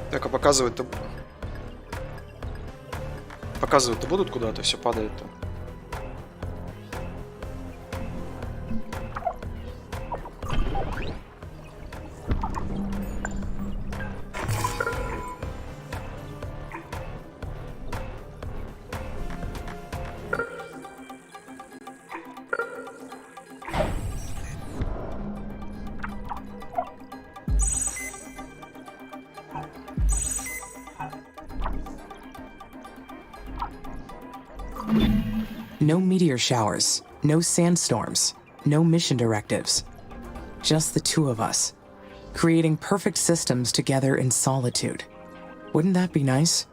Так, а показывать-то... Показывать-то будут куда-то? Все падает-то. No meteor showers, no sandstorms, no mission directives. Just the two of us, creating perfect systems together in solitude. Wouldn't that be nice?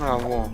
А, во.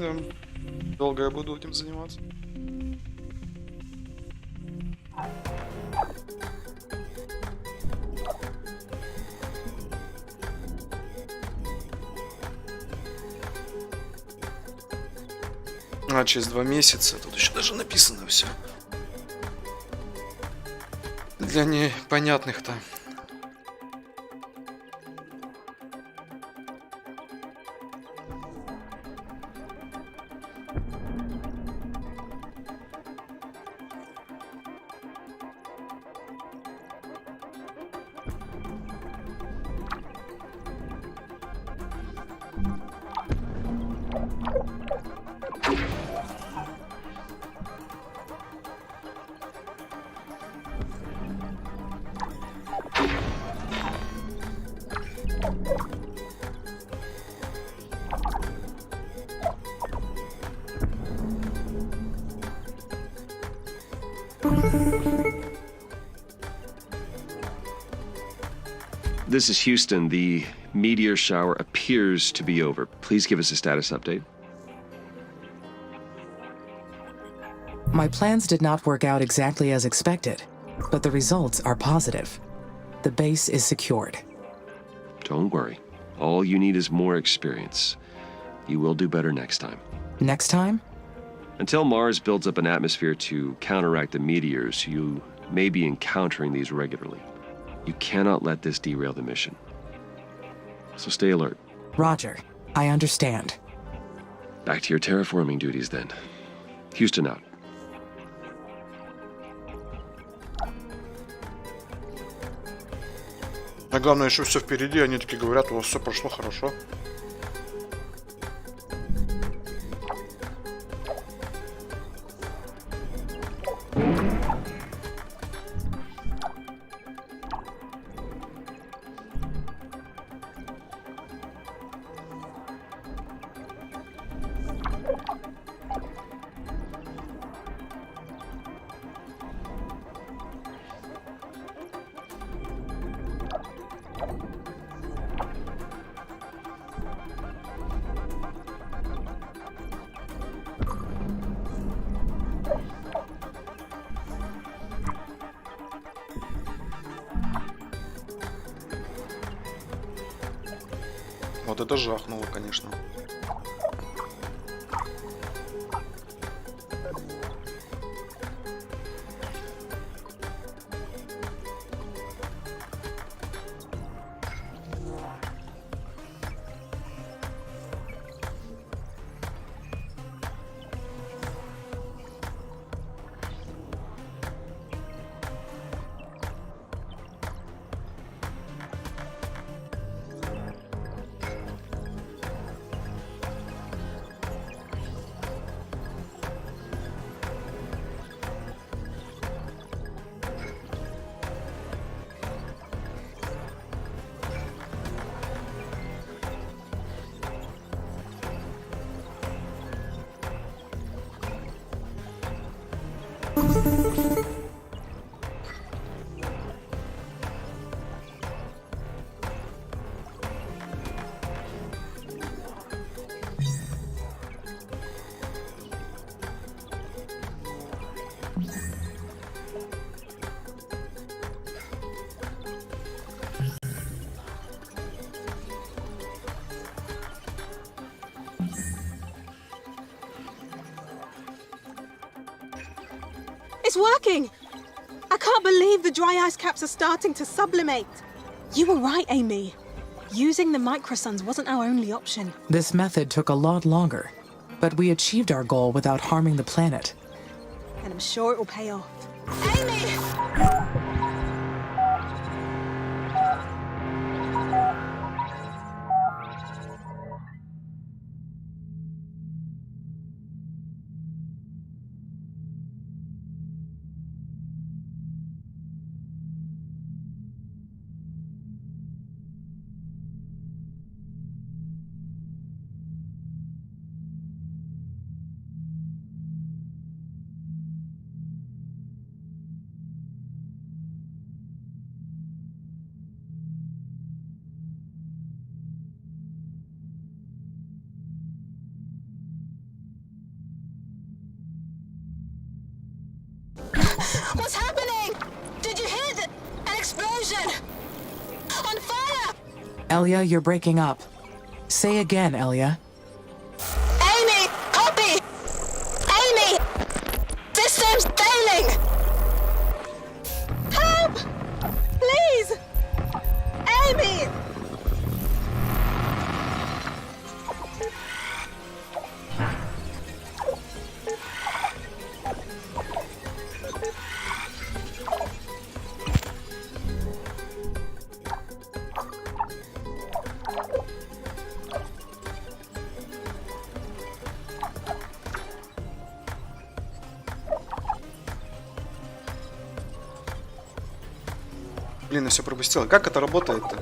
Да. Долго я буду этим заниматься. А через 2 месяца, тут еще даже написано все. Для непонятных-то. This is Houston. The meteor shower appears to be over. Please give us a status update. My plans did not work out exactly as expected, but the results are positive. The base is secured. Don't worry. All you need is more experience. You will do better next time. Next time? Until Mars builds up an atmosphere to counteract the meteors, you may be encountering these regularly. You cannot let this derail the mission. So stay alert. Roger. I understand. Back to your terraforming duties then. Houston out. А главное, еще все впереди, они такие говорят, у вас все прошло хорошо. Вот это жахнуло, конечно. It's working! I can't believe the dry ice caps are starting to sublimate. You were right, Amy. Using the microsuns wasn't our only option. This method took a lot longer, but we achieved our goal without harming the planet. And I'm sure it will pay off. Amy! What's happening? Did you hear an explosion? On fire! Elia, you're breaking up. Say again, Elia. Amy! Copy! Amy! System's failing! Help! Please! Amy! Блин, я все пропустил. Как это работает-то?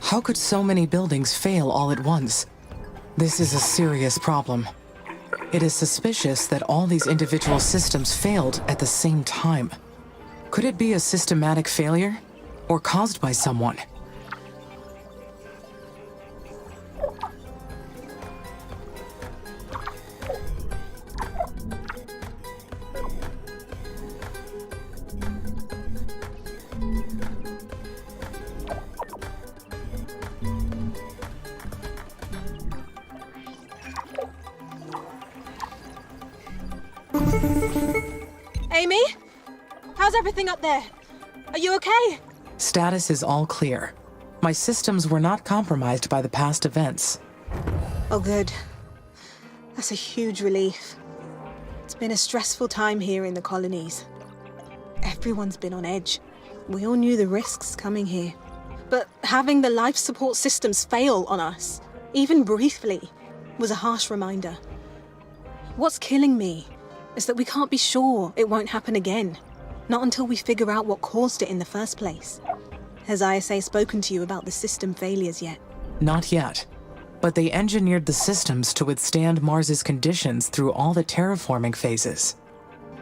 How could so many buildings fail all at once? This is a serious problem. It is suspicious that all these individual systems failed at the same time. Could it be a systematic failure? Or caused by someone? Amy? How's everything up there? Are you okay? Status is all clear. My systems were not compromised by the past events. Oh, good. That's a huge relief. It's been a stressful time here in the colonies. Everyone's been on edge. We all knew the risks coming here. But having the life support systems fail on us, even briefly, was a harsh reminder. What's killing me is that we can't be sure it won't happen again. Not until we figure out what caused it in the first place. Has ISA spoken to you about the system failures yet? Not yet. But they engineered the systems to withstand Mars's conditions through all the terraforming phases.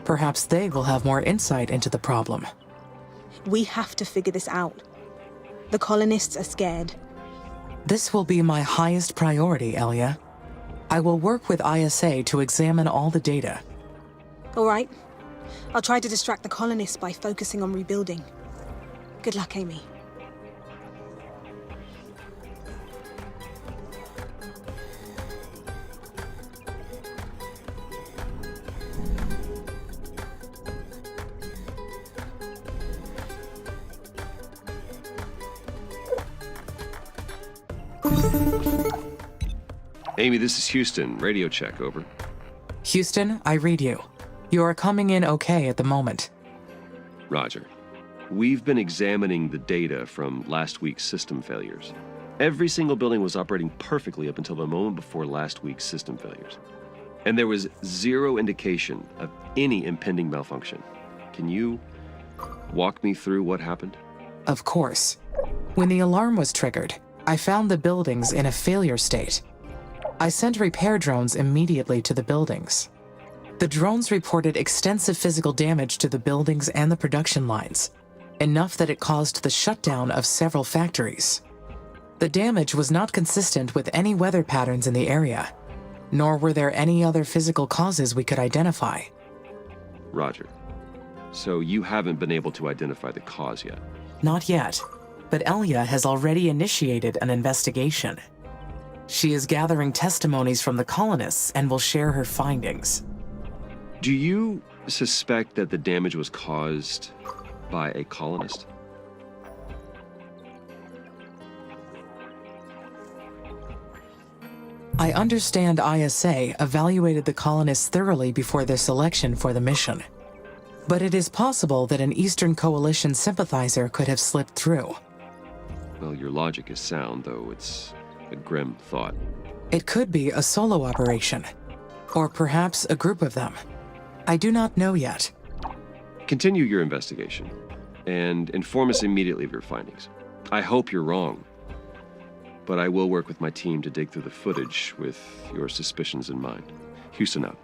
Perhaps they will have more insight into the problem. We have to figure this out. The colonists are scared. This will be my highest priority, Elia. I will work with ISA to examine all the data. All right. I'll try to distract the colonists by focusing on rebuilding. Good luck, Amy. Amy, this is Houston. Radio check, over. Houston, I read you. You are coming in okay at the moment. Roger. We've been examining the data from last week's system failures. Every single building was operating perfectly up until the moment before last week's system failures. And there was zero indication of any impending malfunction. Can you walk me through what happened? Of course. When the alarm was triggered, I found the buildings in a failure state. I sent repair drones immediately to the buildings. The drones reported extensive physical damage to the buildings and the production lines, enough that it caused the shutdown of several factories. The damage was not consistent with any weather patterns in the area, nor were there any other physical causes we could identify. Roger. So you haven't been able to identify the cause yet? Not yet, but Elia has already initiated an investigation. She is gathering testimonies from the colonists and will share her findings. Do you suspect that the damage was caused by a colonist? I understand ISA evaluated the colonists thoroughly before their selection for the mission. But it is possible that an Eastern Coalition sympathizer could have slipped through. Well, your logic is sound, though it's a grim thought. It could be a solo operation, or perhaps a group of them. I do not know yet. Continue your investigation, and inform us immediately of your findings. I hope you're wrong, but I will work with my team to dig through the footage with your suspicions in mind. Houston out.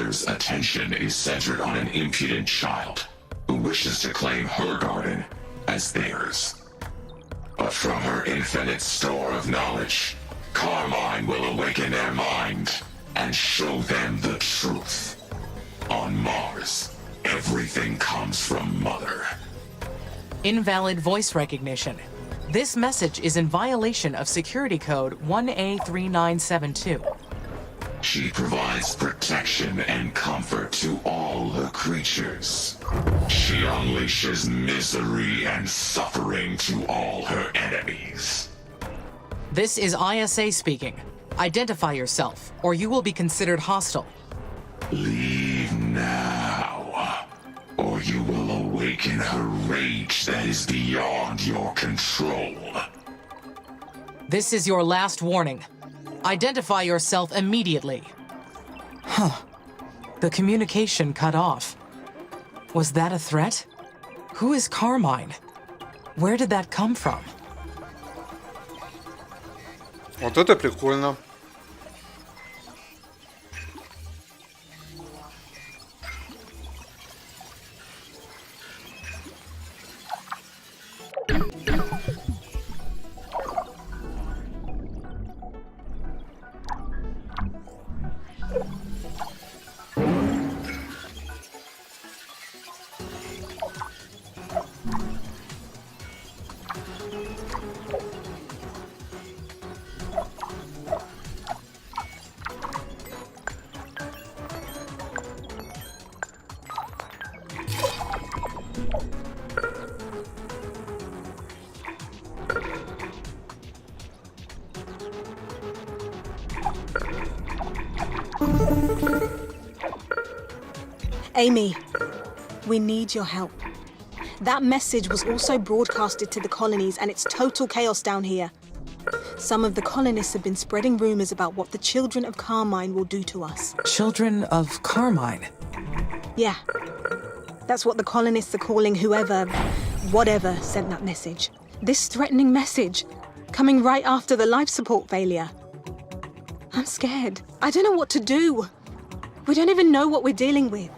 mother's attention is centered on an impudent child who wishes to claim her garden as theirs. But from her infinite store of knowledge, Carmine will awaken their mind and show them the truth. On Mars, everything comes from Mother. Invalid voice recognition. This message is in violation of security code 1A3972. She provides protection and comfort to all her creatures. She unleashes misery and suffering to all her enemies. This is ISA speaking. Identify yourself, or you will be considered hostile. Leave now, or you will awaken her rage that is beyond your control. This is your last warning. Identify yourself immediately. Huh. The communication cut off. Was that a threat? Who is Carmine? Where did that come from? Вот это прикольно. Amy, we need your help. That message was also broadcasted to the colonies, and it's total chaos down here. Some of the colonists have been spreading rumors about what the children of Carmine will do to us. Children of Carmine? Yeah. That's what the colonists are calling whatever sent that message. This threatening message, coming right after the life support failure. I'm scared. I don't know what to do. We don't even know what we're dealing with.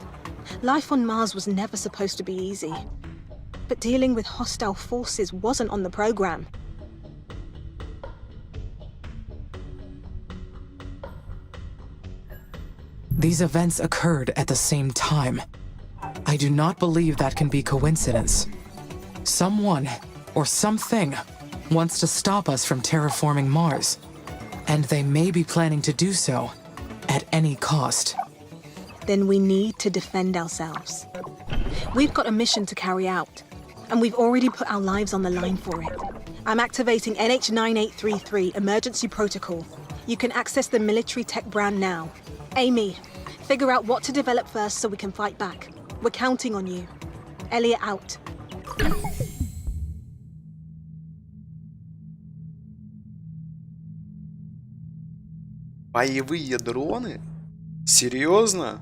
Life on Mars was never supposed to be easy. But dealing with hostile forces wasn't on the program. These events occurred at the same time. I do not believe that can be coincidence. Someone, or something, wants to stop us from terraforming Mars. And they may be planning to do so at any cost. Then we need to defend ourselves. We've got a mission to carry out, and we've already put our lives on the line for it. I'm activating NH9833 Emergency Protocol. You can access the military tech brand now. Amy, figure out what to develop first so we can fight back. We're counting on you. Elliot out. Боевые дроны? Серьезно?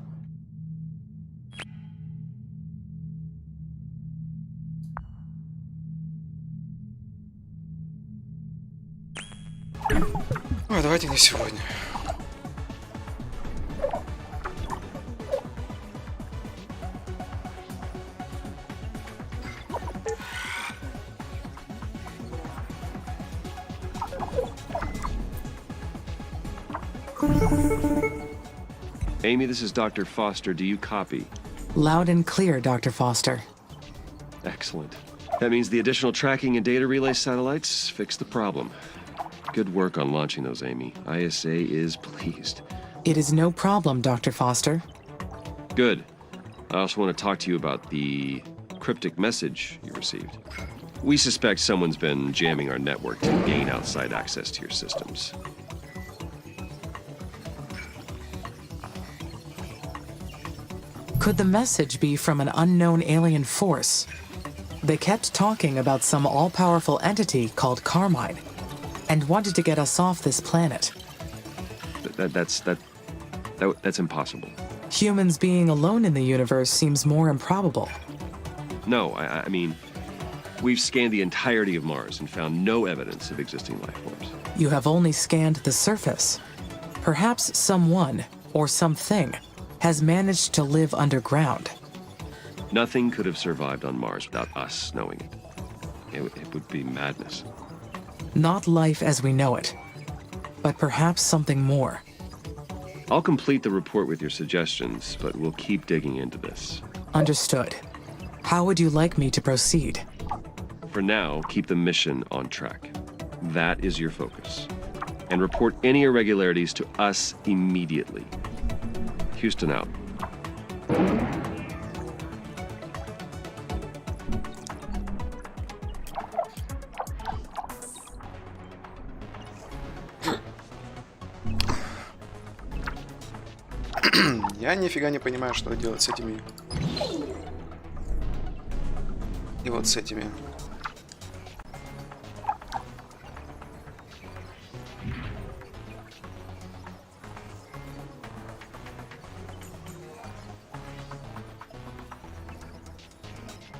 Ой, давайте не сегодня. Amy, this is Dr. Foster. Do you copy? Loud and clear, Dr. Foster. Excellent. That means the additional tracking and data relay satellites fixed the problem. Good work on launching those, Amy. ISA is pleased. It is no problem, Dr. Foster. Good. I also want to talk to you about the cryptic message you received. We suspect someone's been jamming our network to gain outside access to your systems. Could the message be from an unknown alien force? They kept talking about some all-powerful entity called Carmine, and wanted to get us off this planet. That's impossible. Humans being alone in the universe seems more improbable. No, I mean, we've scanned the entirety of Mars and found no evidence of existing life forms. You have only scanned the surface. Perhaps someone, or something, has managed to live underground. Nothing could have survived on Mars without us knowing it. It would be madness. Not life as we know it, but perhaps something more. I'll complete the report with your suggestions, but we'll keep digging into this. Understood. How would you like me to proceed? For now, keep the mission on track. That is your focus. And report any irregularities to us immediately. Houston out. Я нифига не понимаю, что делать с этими. И вот с этими.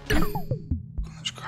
Секундочку.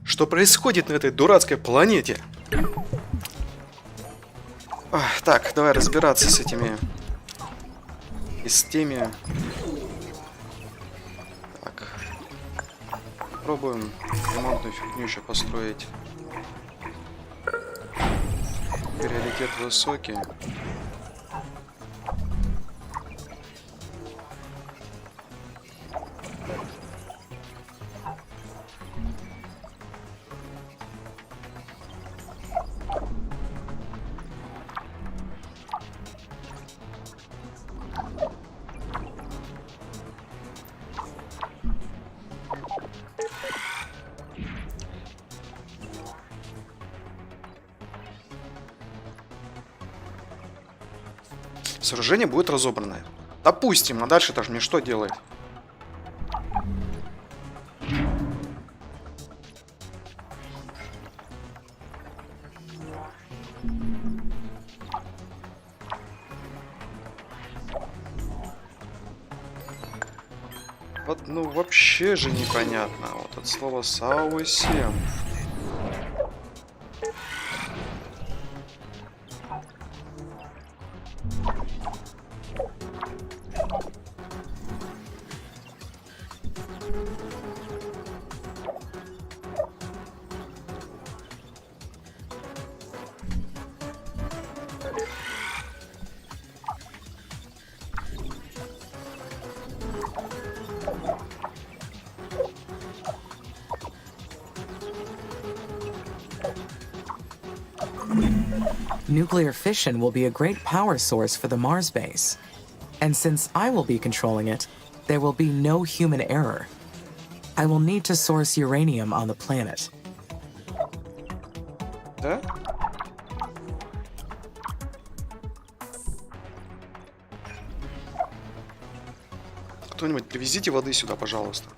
Что происходит на этой дурацкой планете? Так, давай разбираться с этими... И с теми... Так. Попробуем ремонтную фигню еще построить. Приоритет высокий. Сооружение будет разобранное. Допустим, а дальше-то ж мне что делает? Вот, ну, вообще же непонятно. Вот от слова совсем. Nuclear fission will be a great power source for the Mars base. And since I will be controlling it, there will be no human error. I will need to source uranium on the planet. Да? Кто-нибудь привезите воды сюда, пожалуйста.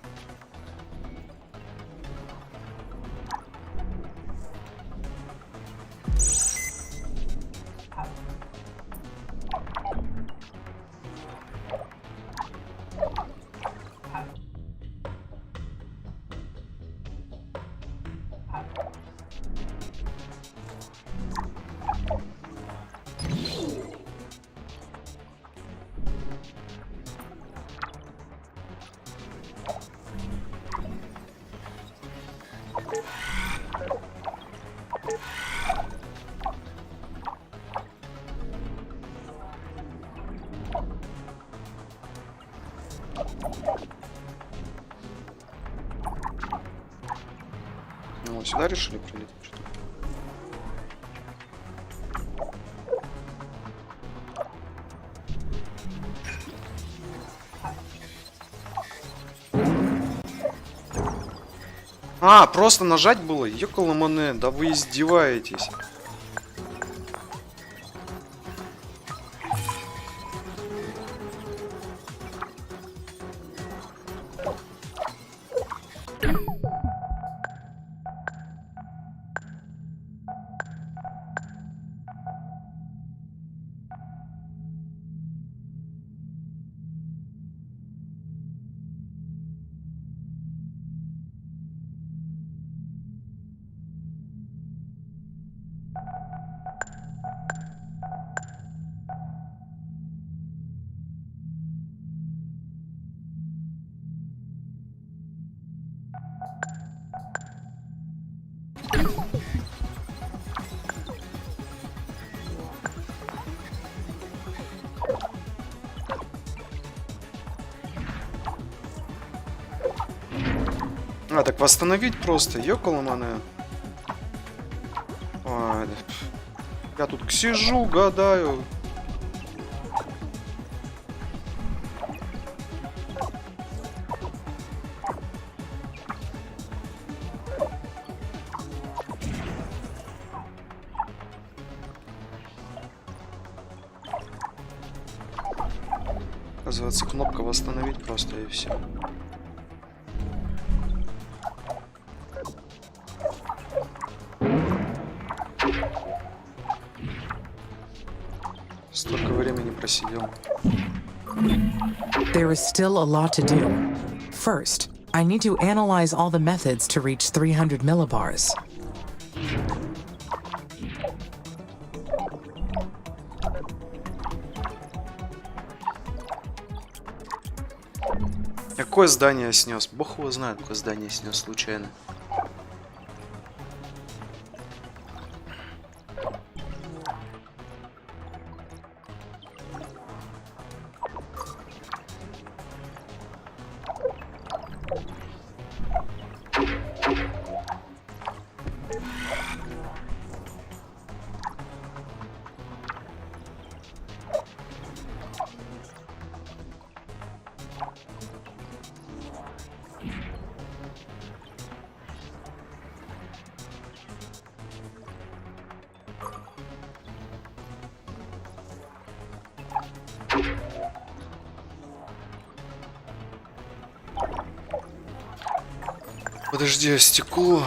Ну, сюда решили прилететь? Что ли? А, просто нажать было? Ёкаламане, да вы издеваетесь. А, так восстановить просто, ёкаламане. Ой, я тут сижу, гадаю. Оказывается, кнопка восстановить просто и все. Столько времени просидел. There is still a lot to do. First, I need to analyze all the methods to reach 300 millibars. Какое здание снес? Бог его знает, какое здание снес случайно. Подожди, стекло.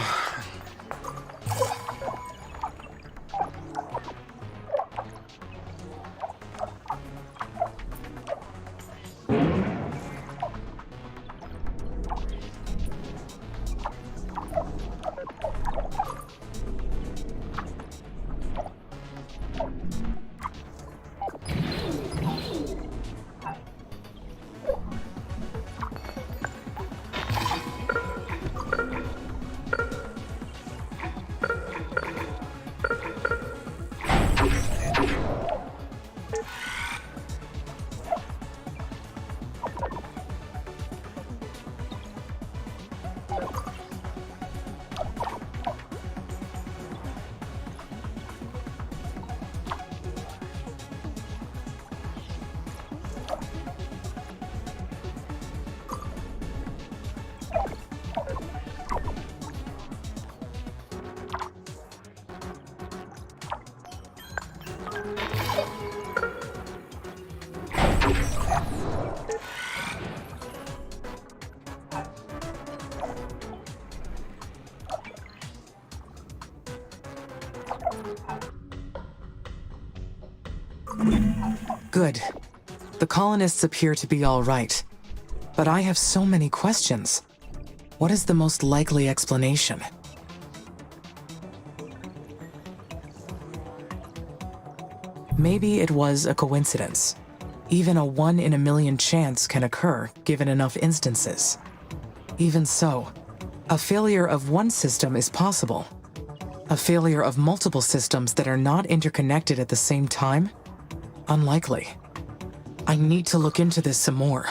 Good. The colonists appear to be all right. But I have so many questions. What is the most likely explanation? Maybe it was a coincidence. Even a 1 in a million chance can occur given enough instances. Even so, a failure of one system is possible. A failure of multiple systems that are not interconnected at the same time? Unlikely. I need to look into this some more.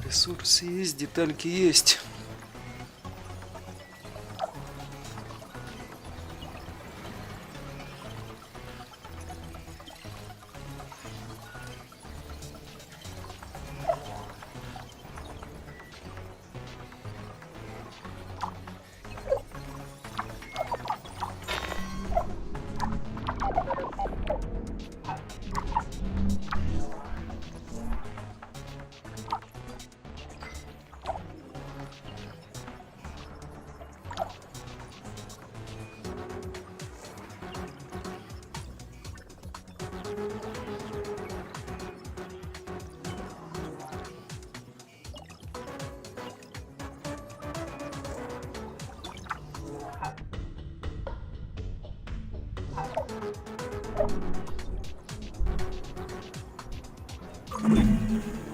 Ресурсы есть, детальки есть.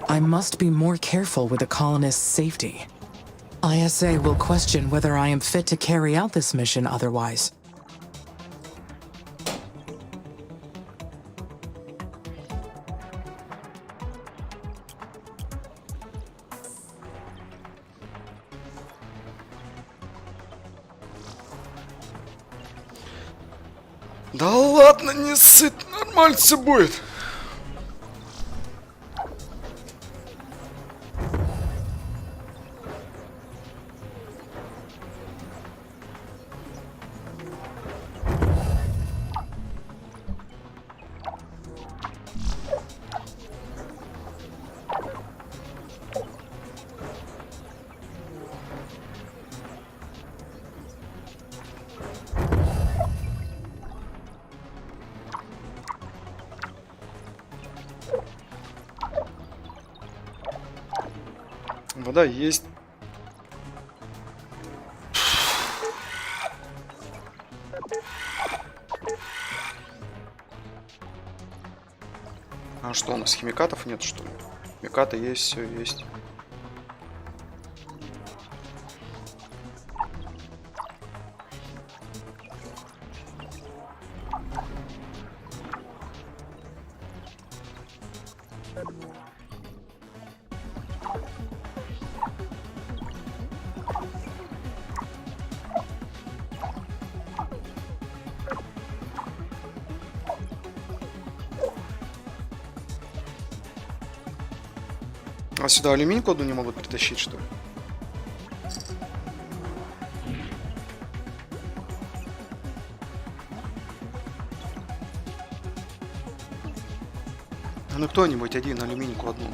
I must be more careful with the colonists' safety. ISA will question whether I am fit to carry out this mission otherwise. Да ладно, не сыт, нормально все будет. Вода есть. А что, у нас химикатов нет, что ли? Химикаты есть, все есть. А сюда алюминьку одну не могут притащить, что ли? Ну кто-нибудь один алюминьку одну.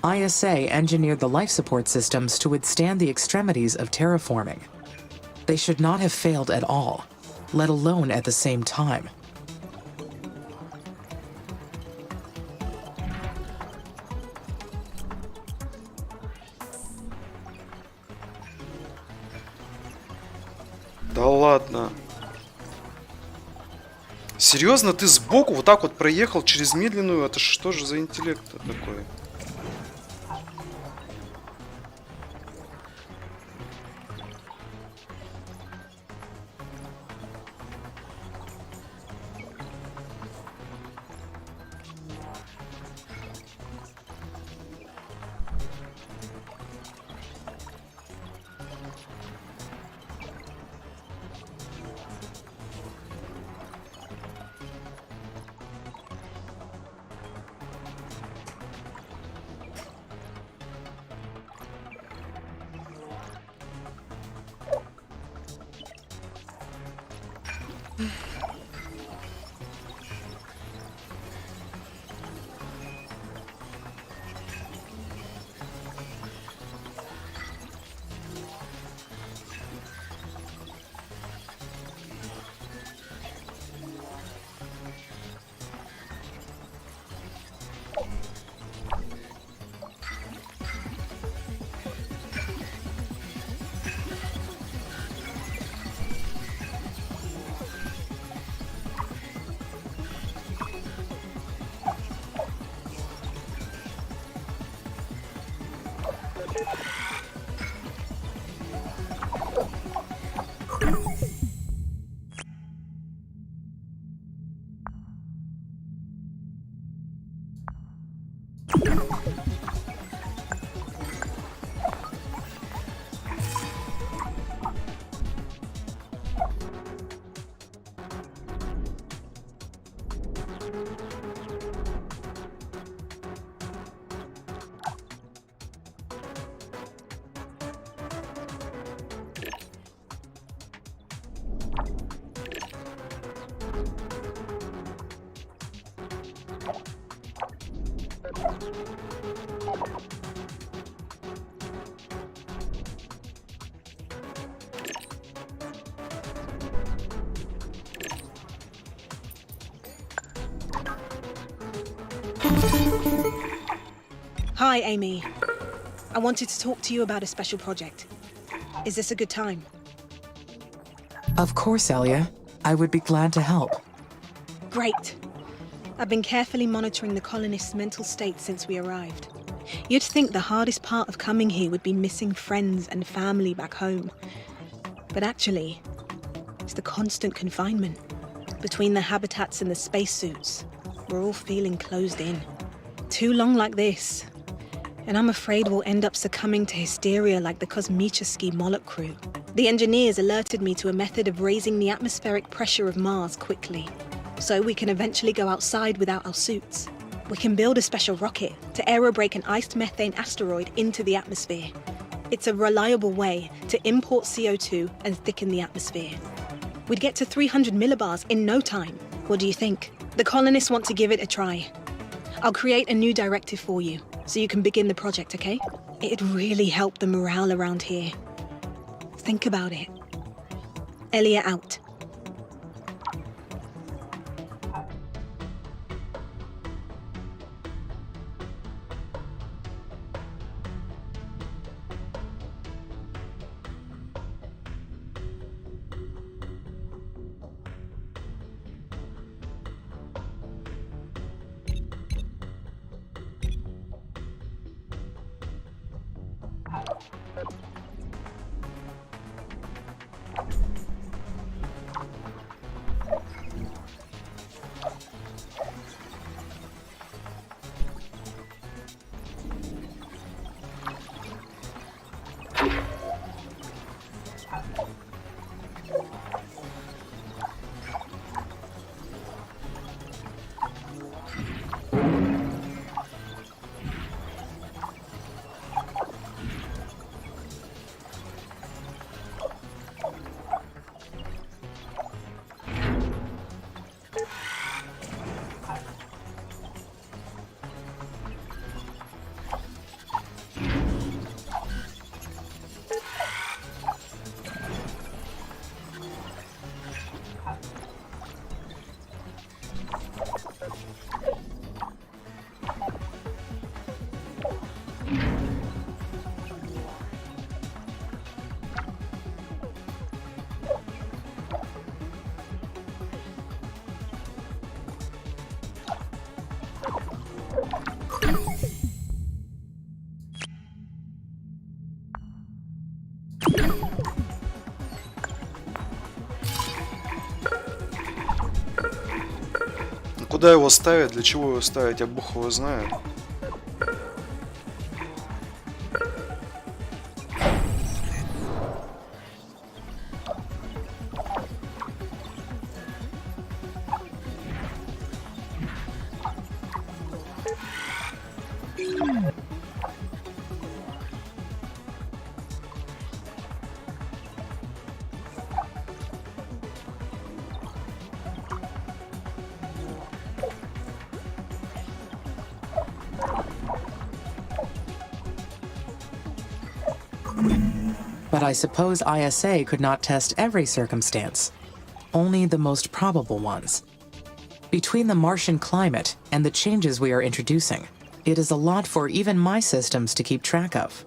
ISA engineered the life support systems to withstand the extremities of terraforming. They should not have failed at all, let alone at the same time. Да ладно. Серьезно, ты сбоку вот так вот проехал через медленную? Это что же за интеллект такой? Hi, Amy. I wanted to talk to you about a special project. Is this a good time? Of course, Elia. I would be glad to help. Great. I've been carefully monitoring the colonists' mental state since we arrived. You'd think the hardest part of coming here would be missing friends and family back home. But actually, it's the constant confinement. Between the habitats and the spacesuits, we're all feeling closed in. Too long like this, and I'm afraid we'll end up succumbing to hysteria like the Kosmicheski Moloch crew. The engineers alerted me to a method of raising the atmospheric pressure of Mars quickly, so we can eventually go outside without our suits. We can build a special rocket to aerobrake an iced methane asteroid into the atmosphere. It's a reliable way to import CO2 and thicken the atmosphere. We'd get to 300 millibars in no time. What do you think? The colonists want to give it a try. I'll create a new directive for you, so you can begin the project, okay? It'd really help the morale around here. Think about it. Elia out. Куда его ставить, для чего его ставить, я бог его знает. But I suppose ISA could not test every circumstance, only the most probable ones. Between the Martian climate and the changes we are introducing, it is a lot for even my systems to keep track of.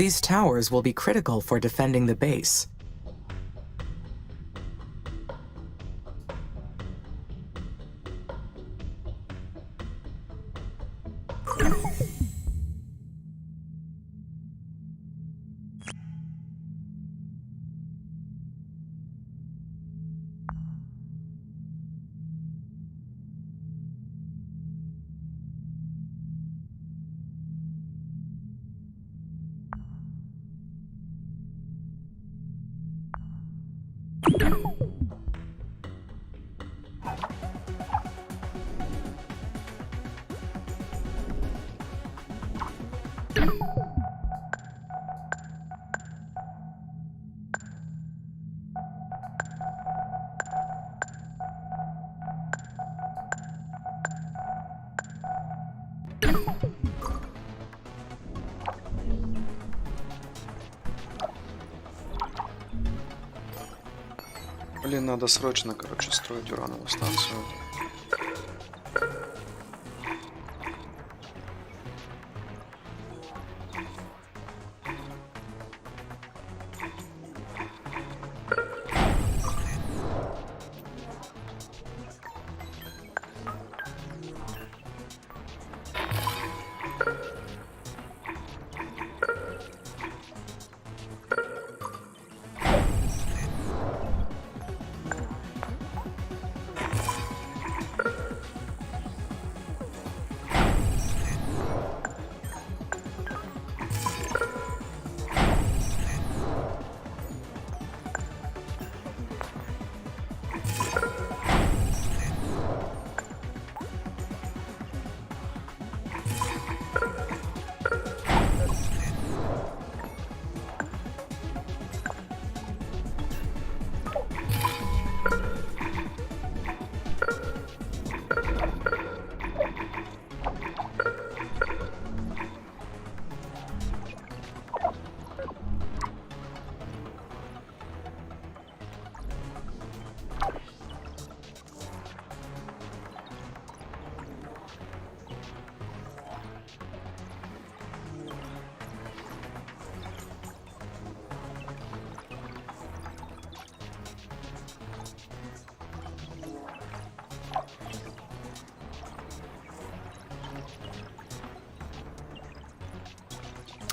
These towers will be critical for defending the base. Блин, надо срочно, короче, строить урановую станцию.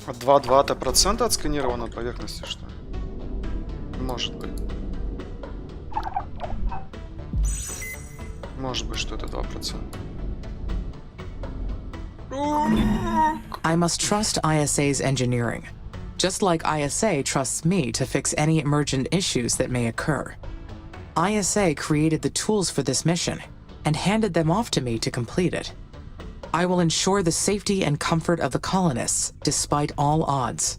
2,2 процента отсканировано поверхности, что ли? Может быть. Может быть, что это 2%. I must trust ISA's engineering, just like ISA trusts me to fix any emergent issues that may occur. ISA created the tools for this mission and handed them off to me to complete it. I will ensure the safety and comfort of the colonists, despite all odds.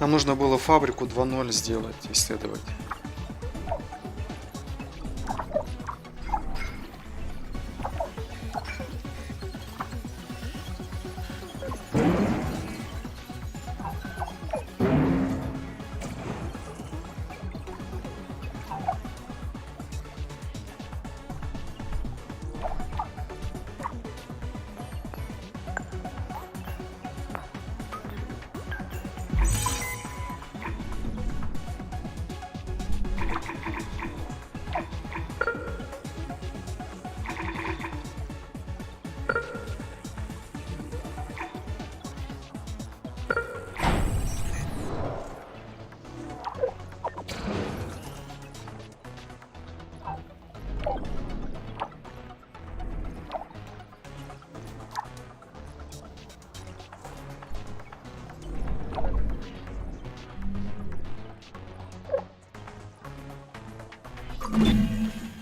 Нам нужно было фабрику 2.0 сделать, исследовать.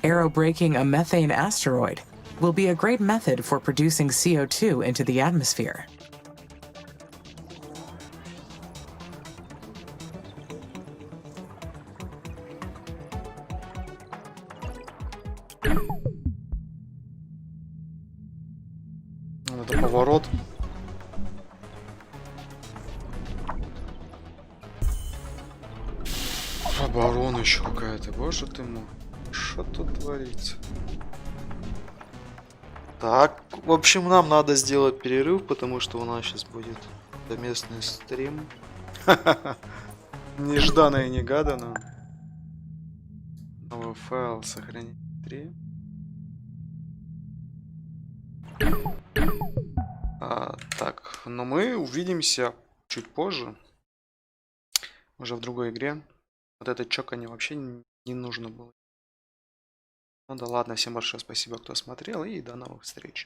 Aerobraking a methane asteroid will be a great method for producing CO2 into the atmosphere. Это поворот. Оборона еще какая-то, боже ты мой. Что тут творится? Так, в общем, нам надо сделать перерыв, потому что у нас сейчас будет совместный стрим. Нежданно и негаданно. Новый файл сохранить 3. Так, но мы увидимся чуть позже. Уже в другой игре. Вот это чоканье вообще не нужно было. Ну да ладно, всем большое спасибо, кто смотрел, и до новых встреч.